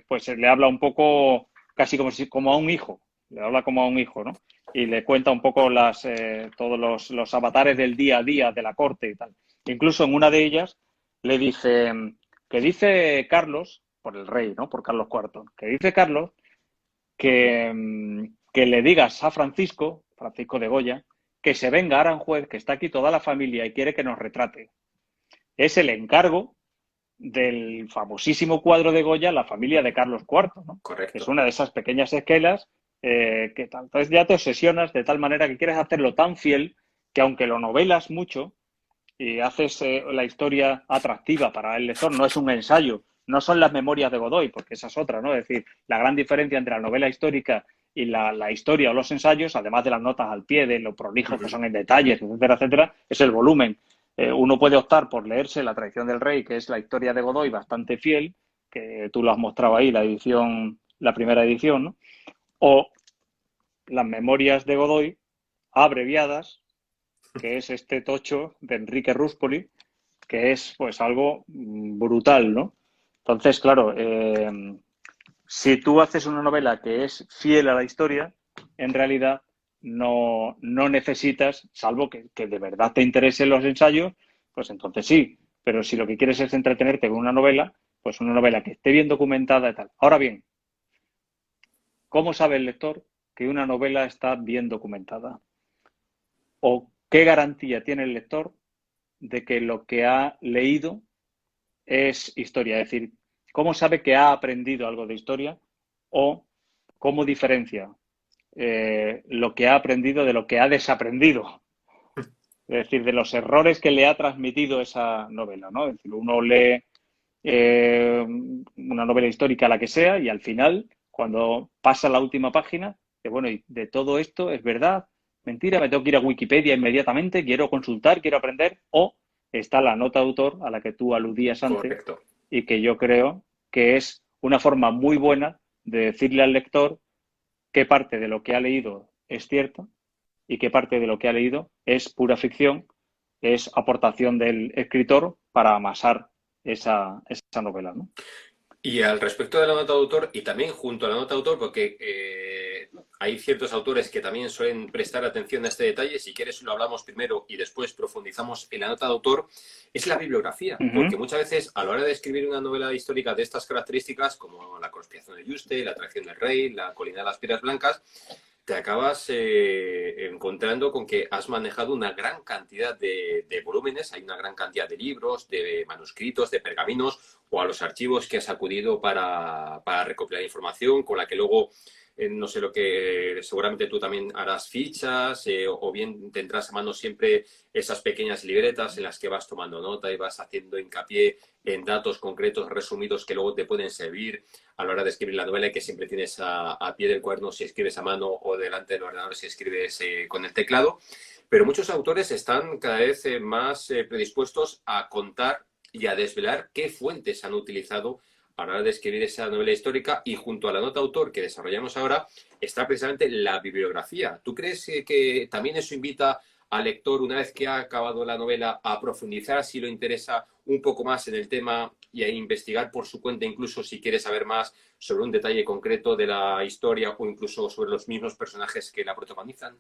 pues le habla un poco casi como a un hijo, le habla como a un hijo, ¿no? Y le cuenta un poco todos los avatares del día a día de la corte y tal. Incluso en una de ellas le dice que dice Carlos, por el rey, ¿no? Por Carlos IV, que dice Carlos Uh -huh. que le digas a Francisco de Goya, que se venga a Aranjuez, que está aquí toda la familia y quiere que nos retrate. Es el encargo del famosísimo cuadro de Goya, La familia de Carlos IV, ¿no? Que es Correcto. una de esas pequeñas esquelas que tal. Entonces ya te obsesionas de tal manera que quieres hacerlo tan fiel que aunque lo novelas mucho y haces la historia atractiva para el lector, no es un ensayo, no son las memorias de Godoy, porque esa es otra, ¿no? Es decir, la gran diferencia entre la novela histórica y la historia o los ensayos, además de las notas al pie, de lo Uh prolijos que -huh. son en detalles, etcétera, etcétera, es el volumen. Uno puede optar por leerse La traición del rey, que es la historia de Godoy bastante fiel, que tú lo has mostrado ahí, la primera edición, ¿no? O las memorias de Godoy abreviadas, que es este tocho de Enrique Ruspoli, que es pues algo brutal, ¿no? Entonces, claro, si tú haces una novela que es fiel a la historia, en realidad no necesitas, salvo que de verdad te interesen los ensayos, pues entonces sí. Pero si lo que quieres es entretenerte con una novela, pues una novela que esté bien documentada y tal. Ahora bien, ¿cómo sabe el lector que una novela está bien documentada? ¿O qué garantía tiene el lector de que lo que ha leído es historia? Es decir, ¿cómo sabe que ha aprendido algo de historia? ¿O cómo diferencia lo que ha aprendido de lo que ha desaprendido? Es decir, de los errores que le ha transmitido esa novela, ¿no? Es decir, uno lee una novela histórica, la que sea, y al final, cuando pasa la última página, que bueno, y de todo esto es verdad, mentira, me tengo que ir a Wikipedia inmediatamente, quiero consultar, quiero aprender, o está la nota de autor a la que tú aludías antes Correcto. y que yo creo que es una forma muy buena de decirle al lector qué parte de lo que ha leído es cierto y qué parte de lo que ha leído es pura ficción, es aportación del escritor para amasar esa novela, ¿no? Y al respecto de la nota de autor, y también junto a la nota de autor, porque hay ciertos autores que también suelen prestar atención a este detalle, si quieres lo hablamos primero y después profundizamos en la nota de autor, es la bibliografía, porque Uh-huh. muchas veces a la hora de escribir una novela histórica de estas características, como La conspiración de Yuste, La atracción del rey, La colina de las piedras blancas, te acabas encontrando con que has manejado una gran cantidad de volúmenes, hay una gran cantidad de libros, de manuscritos, de pergaminos o a los archivos que has acudido para recopilar información, con la que luego, no sé lo que, seguramente tú también harás fichas o bien tendrás a mano siempre esas pequeñas libretas en las que vas tomando nota y vas haciendo hincapié en datos concretos resumidos que luego te pueden servir a la hora de escribir la novela y que siempre tienes a pie del cuaderno si escribes a mano o delante del ordenador si escribes con el teclado. Pero muchos autores están cada vez más predispuestos a contar y a desvelar qué fuentes han utilizado a la hora de escribir esa novela histórica y junto a la nota autor que desarrollamos ahora está precisamente la bibliografía. ¿Tú crees que también eso invita al lector, una vez que ha acabado la novela, a profundizar si lo interesa un poco más en el tema y a investigar por su cuenta, incluso si quiere saber más sobre un detalle concreto de la historia o incluso sobre los mismos personajes que la protagonizan?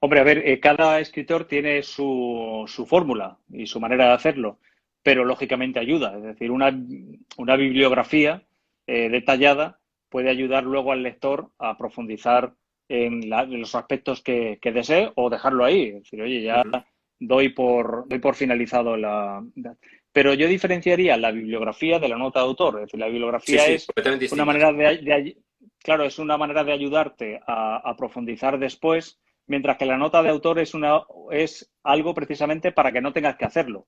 Hombre, a ver, cada escritor tiene su fórmula y su manera de hacerlo, pero lógicamente ayuda. Es decir, una bibliografía detallada puede ayudar luego al lector a profundizar en los aspectos que desee o dejarlo ahí. Es decir, oye, Uh ya -huh. doy por finalizado la. Pero yo diferenciaría la bibliografía de la nota de autor. Es decir, la Sí, bibliografía sí, es completamente una distintas. manera claro, es una manera de ayudarte a profundizar después, mientras que la nota de autor es algo precisamente para que no tengas que hacerlo.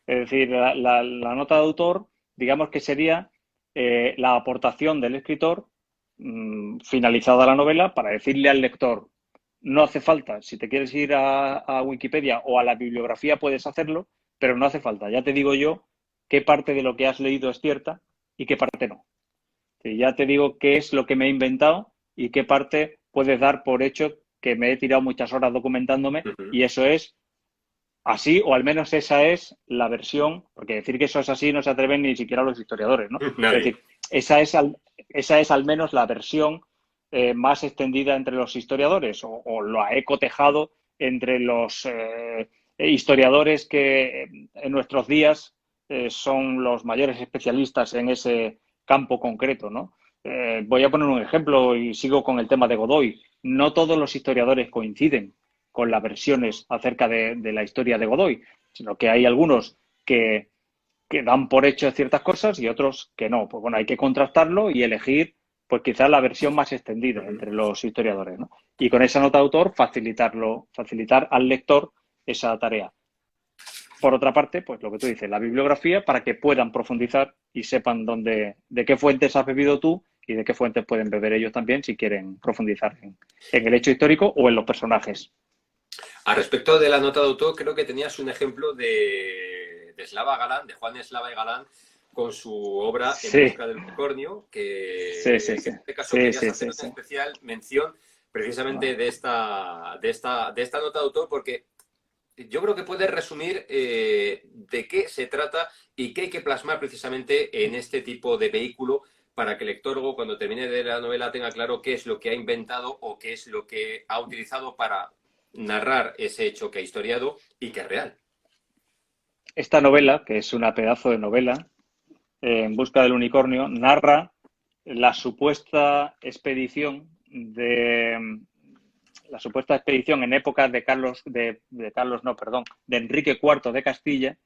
Es decir, la nota de autor, digamos que sería la aportación del escritor finalizada la novela para decirle al lector, no hace falta, si te quieres ir a Wikipedia o a la bibliografía puedes hacerlo, pero no hace falta, ya te digo yo qué parte de lo que has leído es cierta y qué parte no. Ya te digo qué es lo que me he inventado y qué parte puedes dar por hecho que me he tirado muchas horas documentándome Uh -huh. y eso es así, o al menos esa es la versión, porque decir que eso es así no se atreven ni siquiera los historiadores, ¿no? Es Nadie. decir, esa es al menos la versión más extendida entre los historiadores, o la he cotejado entre los historiadores que en nuestros días son los mayores especialistas en ese campo concreto, ¿no? Voy a poner un ejemplo y sigo con el tema de Godoy. No todos los historiadores coinciden con las versiones acerca de la historia de Godoy, sino que hay algunos que dan por hecho ciertas cosas y otros que no. Pues bueno, hay que contrastarlo y elegir, pues quizás la versión más Uh extendida -huh. entre los historiadores, ¿no? Y con esa nota de autor facilitar al lector esa tarea. Por otra parte, pues lo que tú dices, la bibliografía para que puedan profundizar y sepan de qué fuentes has bebido tú y de qué fuentes pueden beber ellos también si quieren profundizar en el hecho histórico o en los personajes. Al respecto de la nota de autor, creo que tenías un ejemplo de Slava Galán, de Juan Slava y Galán, con su obra En Sí, busca del unicornio, sí, sí, que sí. en este caso Sí, querías sí, hacer sí, una sí. especial mención precisamente de esta nota de autor, porque yo creo que puede resumir de qué se trata y qué hay que plasmar precisamente en este tipo de vehículo para que el lector luego, cuando termine de la novela, tenga claro qué es lo que ha inventado o qué es lo que ha utilizado para narrar ese hecho que ha historiado y que es real. Esta novela, que es una pedazo de novela, En busca del unicornio, narra la supuesta expedición en épocas de Enrique IV de Castilla,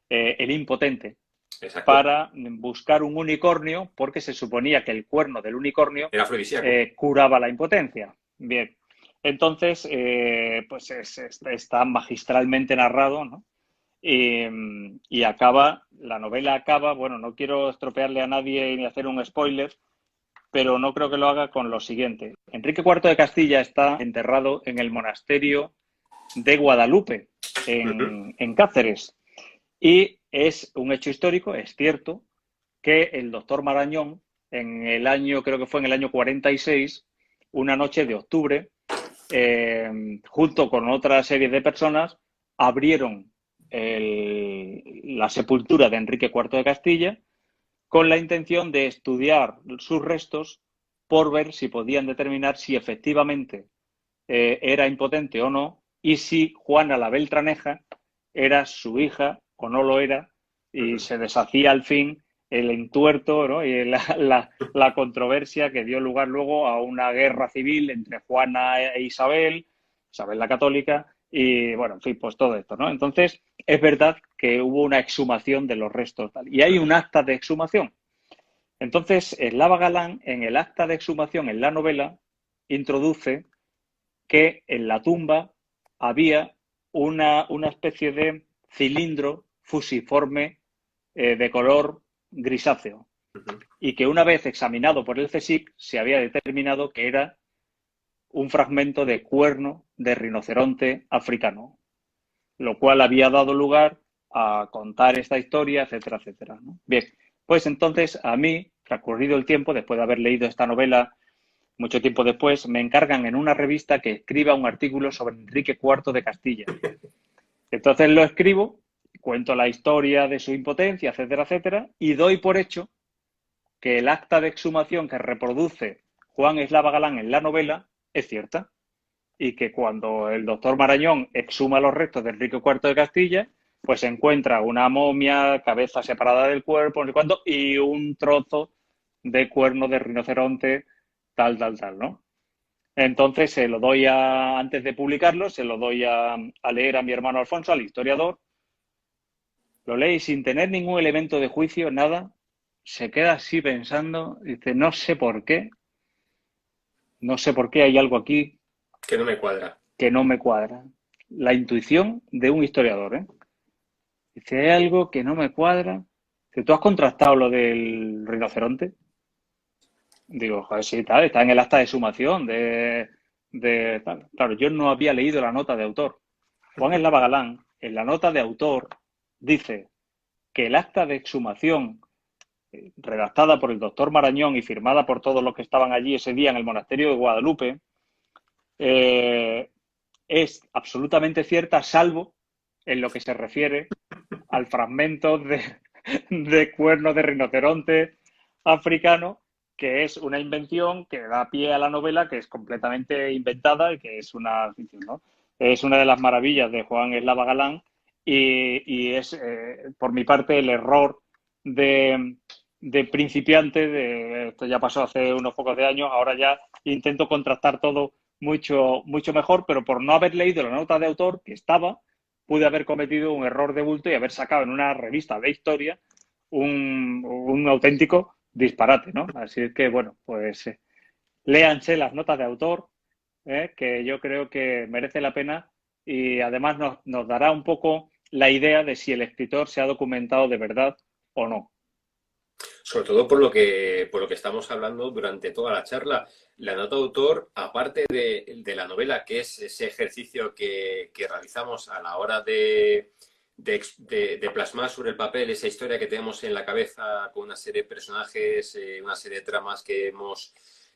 el Impotente, Exacto. para buscar un unicornio porque se suponía que el cuerno del unicornio Era afrodisíaco. curaba la impotencia. Bien, entonces, pues está magistralmente narrado, ¿no? y acaba, la novela acaba, bueno, no quiero estropearle a nadie ni hacer un spoiler, pero no creo que lo haga con lo siguiente. Enrique IV de Castilla está enterrado en el monasterio de Guadalupe, en Cáceres. Y es un hecho histórico, es cierto, que el doctor Marañón, en el año, creo que fue en el año 46, una noche de octubre, junto con otra serie de personas, abrieron la sepultura de Enrique IV de Castilla con la intención de estudiar sus restos por ver si podían determinar si efectivamente era impotente o no y si Juana la Beltraneja era su hija o no lo era, y se deshacía al fin el entuerto, ¿no? Y la controversia que dio lugar luego a una guerra civil entre Juana e Isabel, Isabel la Católica, y bueno, en fin, pues todo esto, ¿no? Entonces, es verdad que hubo una exhumación de los restos tal, y hay un acta de exhumación. Entonces, Eslava Galán, en el acta de exhumación, en la novela, introduce que en la tumba había una especie de cilindro fusiforme de color grisáceo y que una vez examinado por el CSIC se había determinado que era un fragmento de cuerno de rinoceronte africano, lo cual había dado lugar a contar esta historia, etcétera, etcétera, ¿no? Bien, pues entonces a mí, transcurrido el tiempo, después de haber leído esta novela mucho tiempo después, me encargan en una revista que escriba un artículo sobre Enrique IV de Castilla. Entonces lo escribo, cuento la historia de su impotencia, etcétera, etcétera, y doy por hecho que el acta de exhumación que reproduce Juan Eslava Galán en la novela es cierta y que cuando el doctor Marañón exhuma los restos de Enrique IV de Castilla, pues se encuentra una momia, cabeza separada del cuerpo, no sé cuánto, y un trozo de cuerno de rinoceronte, tal, ¿no? Entonces se lo doy antes de publicarlo, se lo doy a leer a mi hermano Alfonso, al historiador, lo lee sin tener ningún elemento de juicio, nada, se queda así pensando, dice, no sé por qué hay algo aquí Que no me cuadra. que no me cuadra. La intuición de un historiador, ¿eh? Dice, hay algo que no me cuadra. Si tú has contrastado lo del rinoceronte, digo, joder, sí, tal, está en el acta de sumación de tal. Claro, yo no había leído la nota de autor. Juan Eslava Galán, en la nota de autor, dice que el acta de exhumación redactada por el doctor Marañón y firmada por todos los que estaban allí ese día en el monasterio de Guadalupe, es absolutamente cierta, salvo en lo que se refiere al fragmento de cuerno de rinoceronte africano, que es una invención que da pie a la novela, que es completamente inventada y que es una ficción, ¿no? Es una de las maravillas de Juan Eslava Galán y es, por mi parte, el error de principiante, esto ya pasó hace unos pocos de años, ahora ya intento contrastar todo mucho mejor, pero por no haber leído la nota de autor que estaba, pude haber cometido un error de bulto y haber sacado en una revista de historia un auténtico disparate, ¿no? Así es que, bueno, pues léanse las notas de autor, que yo creo que merece la pena y además nos dará un poco la idea de si el escritor se ha documentado de verdad o no. Sobre todo por lo que estamos hablando durante toda la charla. La nota de autor, aparte de la novela, que es ese ejercicio que realizamos a la hora de plasmar sobre el papel esa historia que tenemos en la cabeza con una serie de personajes, una serie de tramas que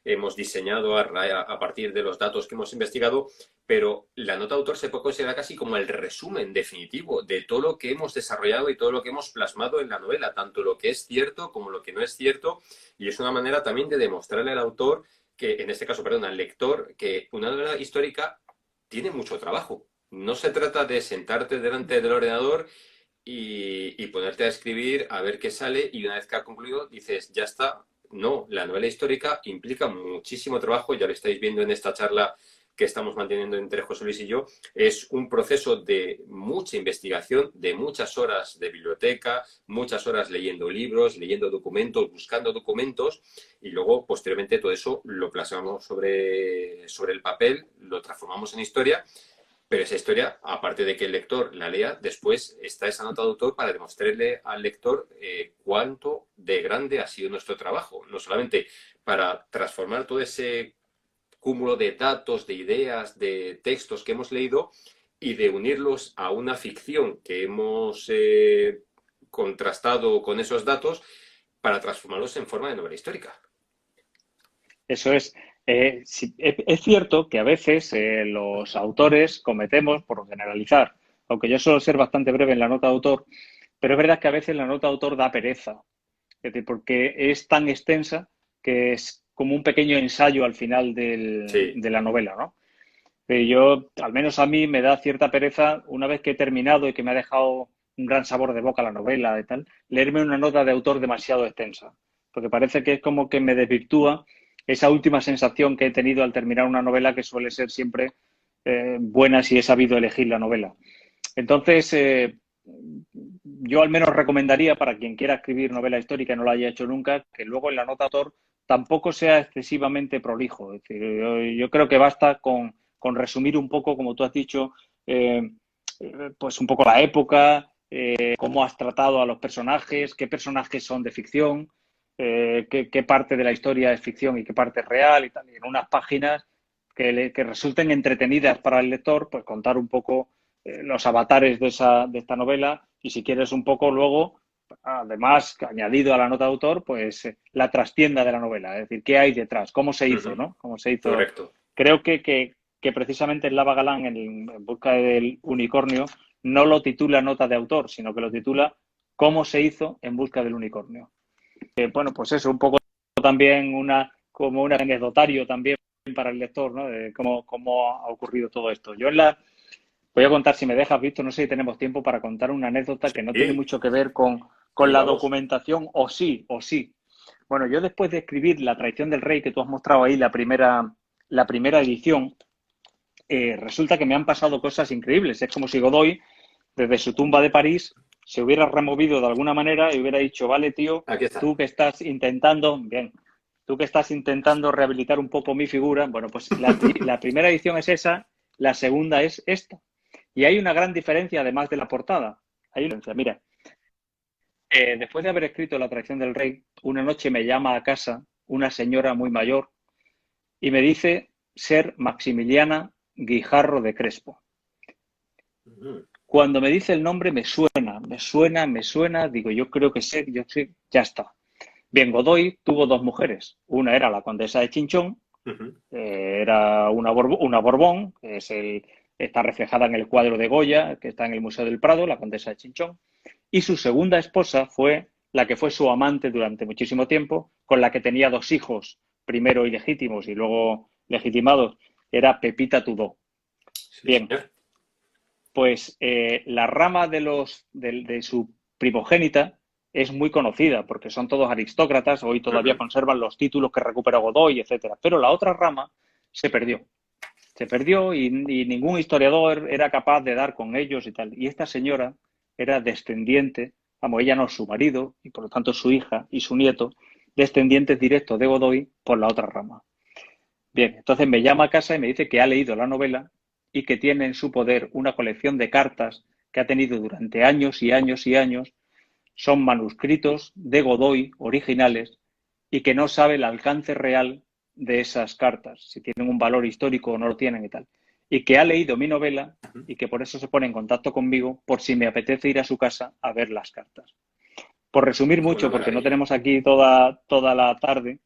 hemos diseñado a partir de los datos que hemos investigado, pero la nota de autor se puede considerar casi como el resumen definitivo de todo lo que hemos desarrollado y todo lo que hemos plasmado en la novela, tanto lo que es cierto como lo que no es cierto, y es una manera también de demostrarle al autor, que en este caso, perdón, al lector, que una novela histórica tiene mucho trabajo. No se trata de sentarte delante del ordenador y ponerte a escribir, a ver qué sale, y una vez que ha concluido dices, ya está. No, la novela histórica implica muchísimo trabajo, ya lo estáis viendo en esta charla que estamos manteniendo entre José Luis y yo. Es un proceso de mucha investigación, de muchas horas de biblioteca, muchas horas leyendo libros, leyendo documentos, buscando documentos, y luego posteriormente todo eso lo plasmamos sobre el papel, lo transformamos en historia. Pero esa historia, aparte de que el lector la lea, después está esa nota de autor para demostrarle al lector cuánto de grande ha sido nuestro trabajo. No solamente para transformar todo ese cúmulo de datos, de ideas, de textos que hemos leído y de unirlos a una ficción que hemos contrastado con esos datos para transformarlos en forma de novela histórica. Eso es. Sí, es cierto que a veces los autores cometemos, por generalizar, aunque yo suelo ser bastante breve en la nota de autor, pero es verdad que a veces la nota de autor da pereza. Es decir, porque es tan extensa que es como un pequeño ensayo al final Sí. de la novela, ¿no? Yo, al menos a mí, me da cierta pereza, una vez que he terminado y que me ha dejado un gran sabor de boca la novela y tal, leerme una nota de autor demasiado extensa, porque parece que es como que me desvirtúa esa última sensación que he tenido al terminar una novela, que suele ser siempre buena si he sabido elegir la novela. Entonces, yo al menos recomendaría para quien quiera escribir novela histórica y no lo haya hecho nunca, que luego en la nota de autor tampoco sea excesivamente prolijo. Es decir, yo creo que basta con resumir un poco, como tú has dicho, pues un poco la época, cómo has tratado a los personajes, qué personajes son de ficción, qué parte de la historia es ficción y qué parte es real y tal. Y en unas páginas que resulten entretenidas para el lector, pues contar un poco los avatares de esta novela y si quieres un poco luego, además, añadido a la nota de autor, pues la trastienda de la novela, es decir, qué hay detrás, cómo se hizo, ¿no? Cómo se hizo. Correcto. Creo que precisamente el Lava Galán, en busca del unicornio, no lo titula nota de autor, sino que lo titula Cómo se hizo en busca del unicornio. Bueno, pues eso, un poco también como un anecdotario también para el lector, ¿no? De cómo ha ocurrido todo esto. Voy a contar, si me dejas, Víctor, no sé si tenemos tiempo para contar una anécdota que no tiene Sí, mucho que ver con sí, la vamos. documentación, o sí, o sí. Bueno, yo después de escribir La traición del rey, que tú has mostrado ahí, la primera edición, resulta que me han pasado cosas increíbles. Es como si Godoy, desde su tumba de París, se hubiera removido de alguna manera y hubiera dicho, vale, tío, Aquí está. tú que estás intentando, bien, tú que estás intentando rehabilitar un poco mi figura, bueno, pues la primera edición es esa, la segunda es esta. Y hay una gran diferencia, además de la portada. Hay una diferencia. Mira, después de haber escrito La traición del rey, una noche me llama a casa una señora muy mayor y me dice ser Maximiliana Guijarro de Crespo. Cuando me dice el nombre me suena, digo, yo creo que sé, yo sé, ya está. Bien, Godoy tuvo dos mujeres. Una era la condesa de Chinchón, era una Borbón, que está reflejada en el cuadro de Goya, que está en el Museo del Prado, la condesa de Chinchón. Y su segunda esposa fue la que fue su amante durante muchísimo tiempo, con la que tenía dos hijos, primero ilegítimos y luego legitimados, era Pepita Tudó. Sí, Bien, señor. pues la rama de su primogénita es muy conocida porque son todos aristócratas, hoy todavía conservan los títulos que recuperó Godoy, etcétera. Pero la otra rama se perdió. Se perdió y ningún historiador era capaz de dar con ellos y tal. Y esta señora era descendiente, vamos, ella no, su marido, y por lo tanto su hija y su nieto, descendientes directos de Godoy por la otra rama. Bien, entonces me llama a casa y me dice que ha leído la novela y que tiene en su poder una colección de cartas que ha tenido durante años y años y años. Son manuscritos de Godoy originales y que no sabe el alcance real de esas cartas, si tienen un valor histórico o no lo tienen y tal. Y que ha leído mi novela y que por eso se pone en contacto conmigo por si me apetece ir a su casa a ver las cartas. Por resumir Una mucho, porque no maravilla. tenemos aquí toda la tarde,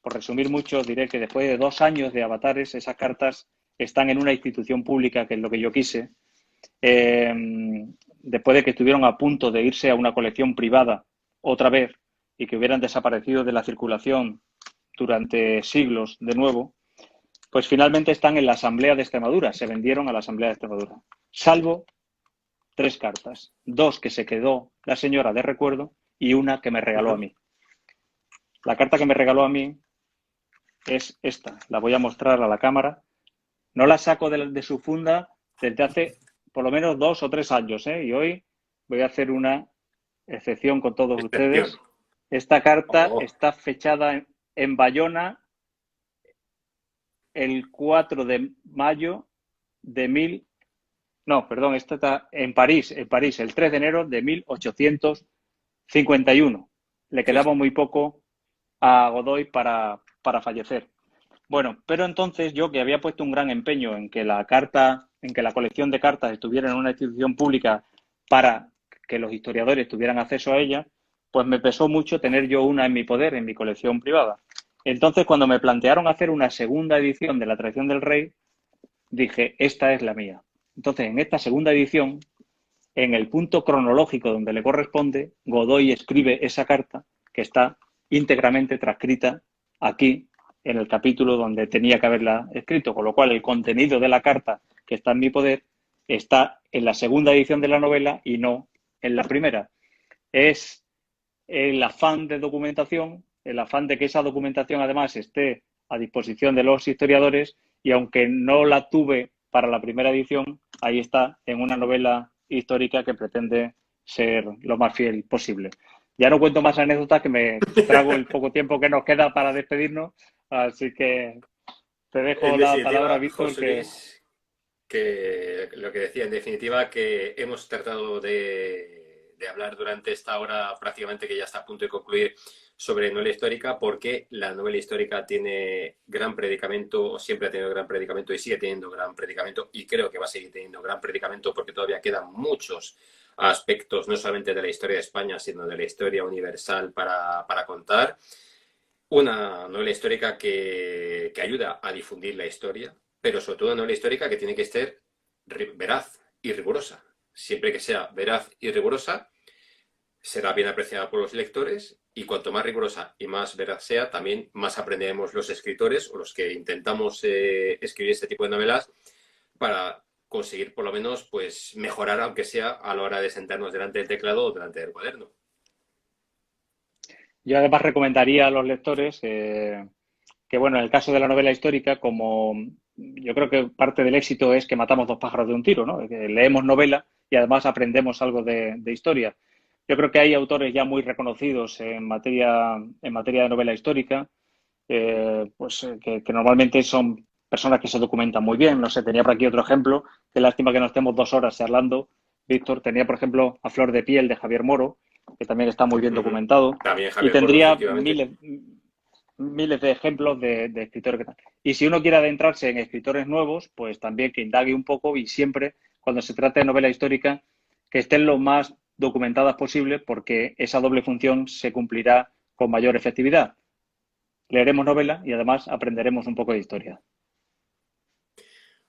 por resumir mucho, os diré que después de 2 años de avatares, esas cartas están en una institución pública, que es lo que yo quise. Después de que estuvieron a punto de irse a una colección privada otra vez y que hubieran desaparecido de la circulación durante siglos de nuevo, pues finalmente están en la Asamblea de Extremadura, se vendieron a la Asamblea de Extremadura, salvo 3 cartas, 2 que se quedó la señora de recuerdo y una que me regaló a mí. La carta que me regaló a mí es esta, la voy a mostrar a la cámara. No la saco de su funda desde hace por lo menos 2 o 3 años, ¿eh? Y hoy voy a hacer una excepción con todos Excepción. ustedes. Esta carta Oh, está fechada en Bayona el 4 de mayo de No, perdón, esta está en París, el 3 de enero de 1851. Le Sí, quedaba muy poco a Godoy para fallecer. Bueno, pero entonces yo, que había puesto un gran empeño en que la carta, en que la colección de cartas estuviera en una institución pública para que los historiadores tuvieran acceso a ella, pues me pesó mucho tener yo una en mi poder, en mi colección privada. Entonces, cuando me plantearon hacer una segunda edición de La traición del rey, dije, esta es la mía. Entonces, en esta segunda edición, en el punto cronológico donde le corresponde, Godoy escribe esa carta que está íntegramente transcrita aquí en el capítulo donde tenía que haberla escrito, con lo cual el contenido de la carta que está en mi poder está en la segunda edición de la novela y no en la primera. Es el afán de documentación, el afán de que esa documentación además esté a disposición de los historiadores y aunque no la tuve para la primera edición, ahí está en una novela histórica que pretende ser lo más fiel posible. Ya no cuento más anécdotas que me trago el poco tiempo que nos queda para despedirnos, así que te en dejo la palabra, definitiva, Víctor, José que Luis, que lo que decía, en definitiva, que hemos tratado de hablar durante esta hora prácticamente que ya está a punto de concluir sobre novela histórica, porque la novela histórica tiene gran predicamento, o siempre ha tenido gran predicamento y sigue teniendo gran predicamento, y creo que va a seguir teniendo gran predicamento porque todavía quedan muchos aspectos, no solamente de la historia de España, sino de la historia universal para contar. Una novela histórica que ayuda a difundir la historia, pero sobre todo una novela histórica que tiene que ser veraz y rigurosa. Siempre que sea veraz y rigurosa, será bien apreciada por los lectores y cuanto más rigurosa y más veraz sea, también más aprenderemos los escritores o los que intentamos escribir este tipo de novelas para conseguir por lo menos pues mejorar, aunque sea a la hora de sentarnos delante del teclado o delante del cuaderno. yo además recomendaría a los lectores que, bueno, en el caso de la novela histórica, como yo creo que parte del éxito es que matamos dos pájaros de un tiro, ¿no? Que leemos novela y además aprendemos algo de historia. Yo creo que hay autores ya muy reconocidos en materia de novela histórica, que normalmente son personas que se documentan muy bien. No sé, tenía por aquí otro ejemplo. Qué lástima que no estemos 2 horas charlando. Víctor, tenía, por ejemplo, A flor de piel de Javier Moro, que también está muy bien Uh -huh. documentado. También Y Javier Moro, tendría efectivamente. miles de ejemplos de escritores que tal. Y si uno quiere adentrarse en escritores nuevos, pues también que indague un poco y siempre, cuando se trata de novela histórica, que estén lo más documentadas posible porque esa doble función se cumplirá con mayor efectividad. Leeremos novela y además aprenderemos un poco de historia.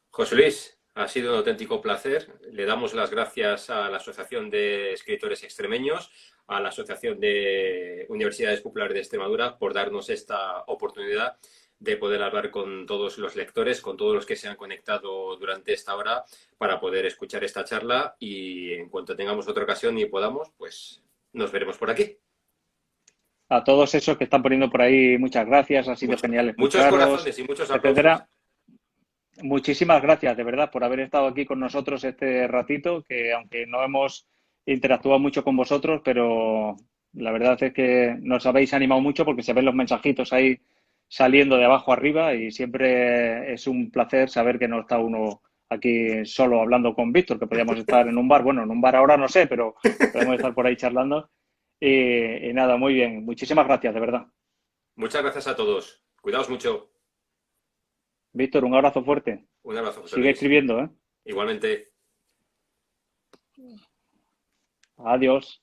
José Luis, ha sido un auténtico placer. Le damos las gracias a la Asociación de Escritores Extremeños, a la Asociación de Universidades Populares de Extremadura por darnos esta oportunidad de poder hablar con todos los lectores, con todos los que se han conectado durante esta hora para poder escuchar esta charla y en cuanto tengamos otra ocasión y podamos, pues nos veremos por aquí. A todos esos que están poniendo por ahí, muchas gracias, ha sido genial Muchos escucharos, corazones y muchos aplausos. etcétera. Muchísimas gracias, de verdad, por haber estado aquí con nosotros este ratito, que aunque no hemos interactuado mucho con vosotros, pero la verdad es que nos habéis animado mucho porque se ven los mensajitos ahí saliendo de abajo arriba y siempre es un placer saber que no está uno aquí solo hablando con Víctor, que podíamos estar en un bar, bueno, en un bar ahora no sé, pero podemos estar por ahí charlando. Y nada, muy bien, muchísimas gracias, de verdad. Muchas gracias a todos. Cuidaos mucho. Víctor, un abrazo fuerte. Un abrazo, José Sigue Luis. escribiendo, ¿eh? Igualmente. Adiós.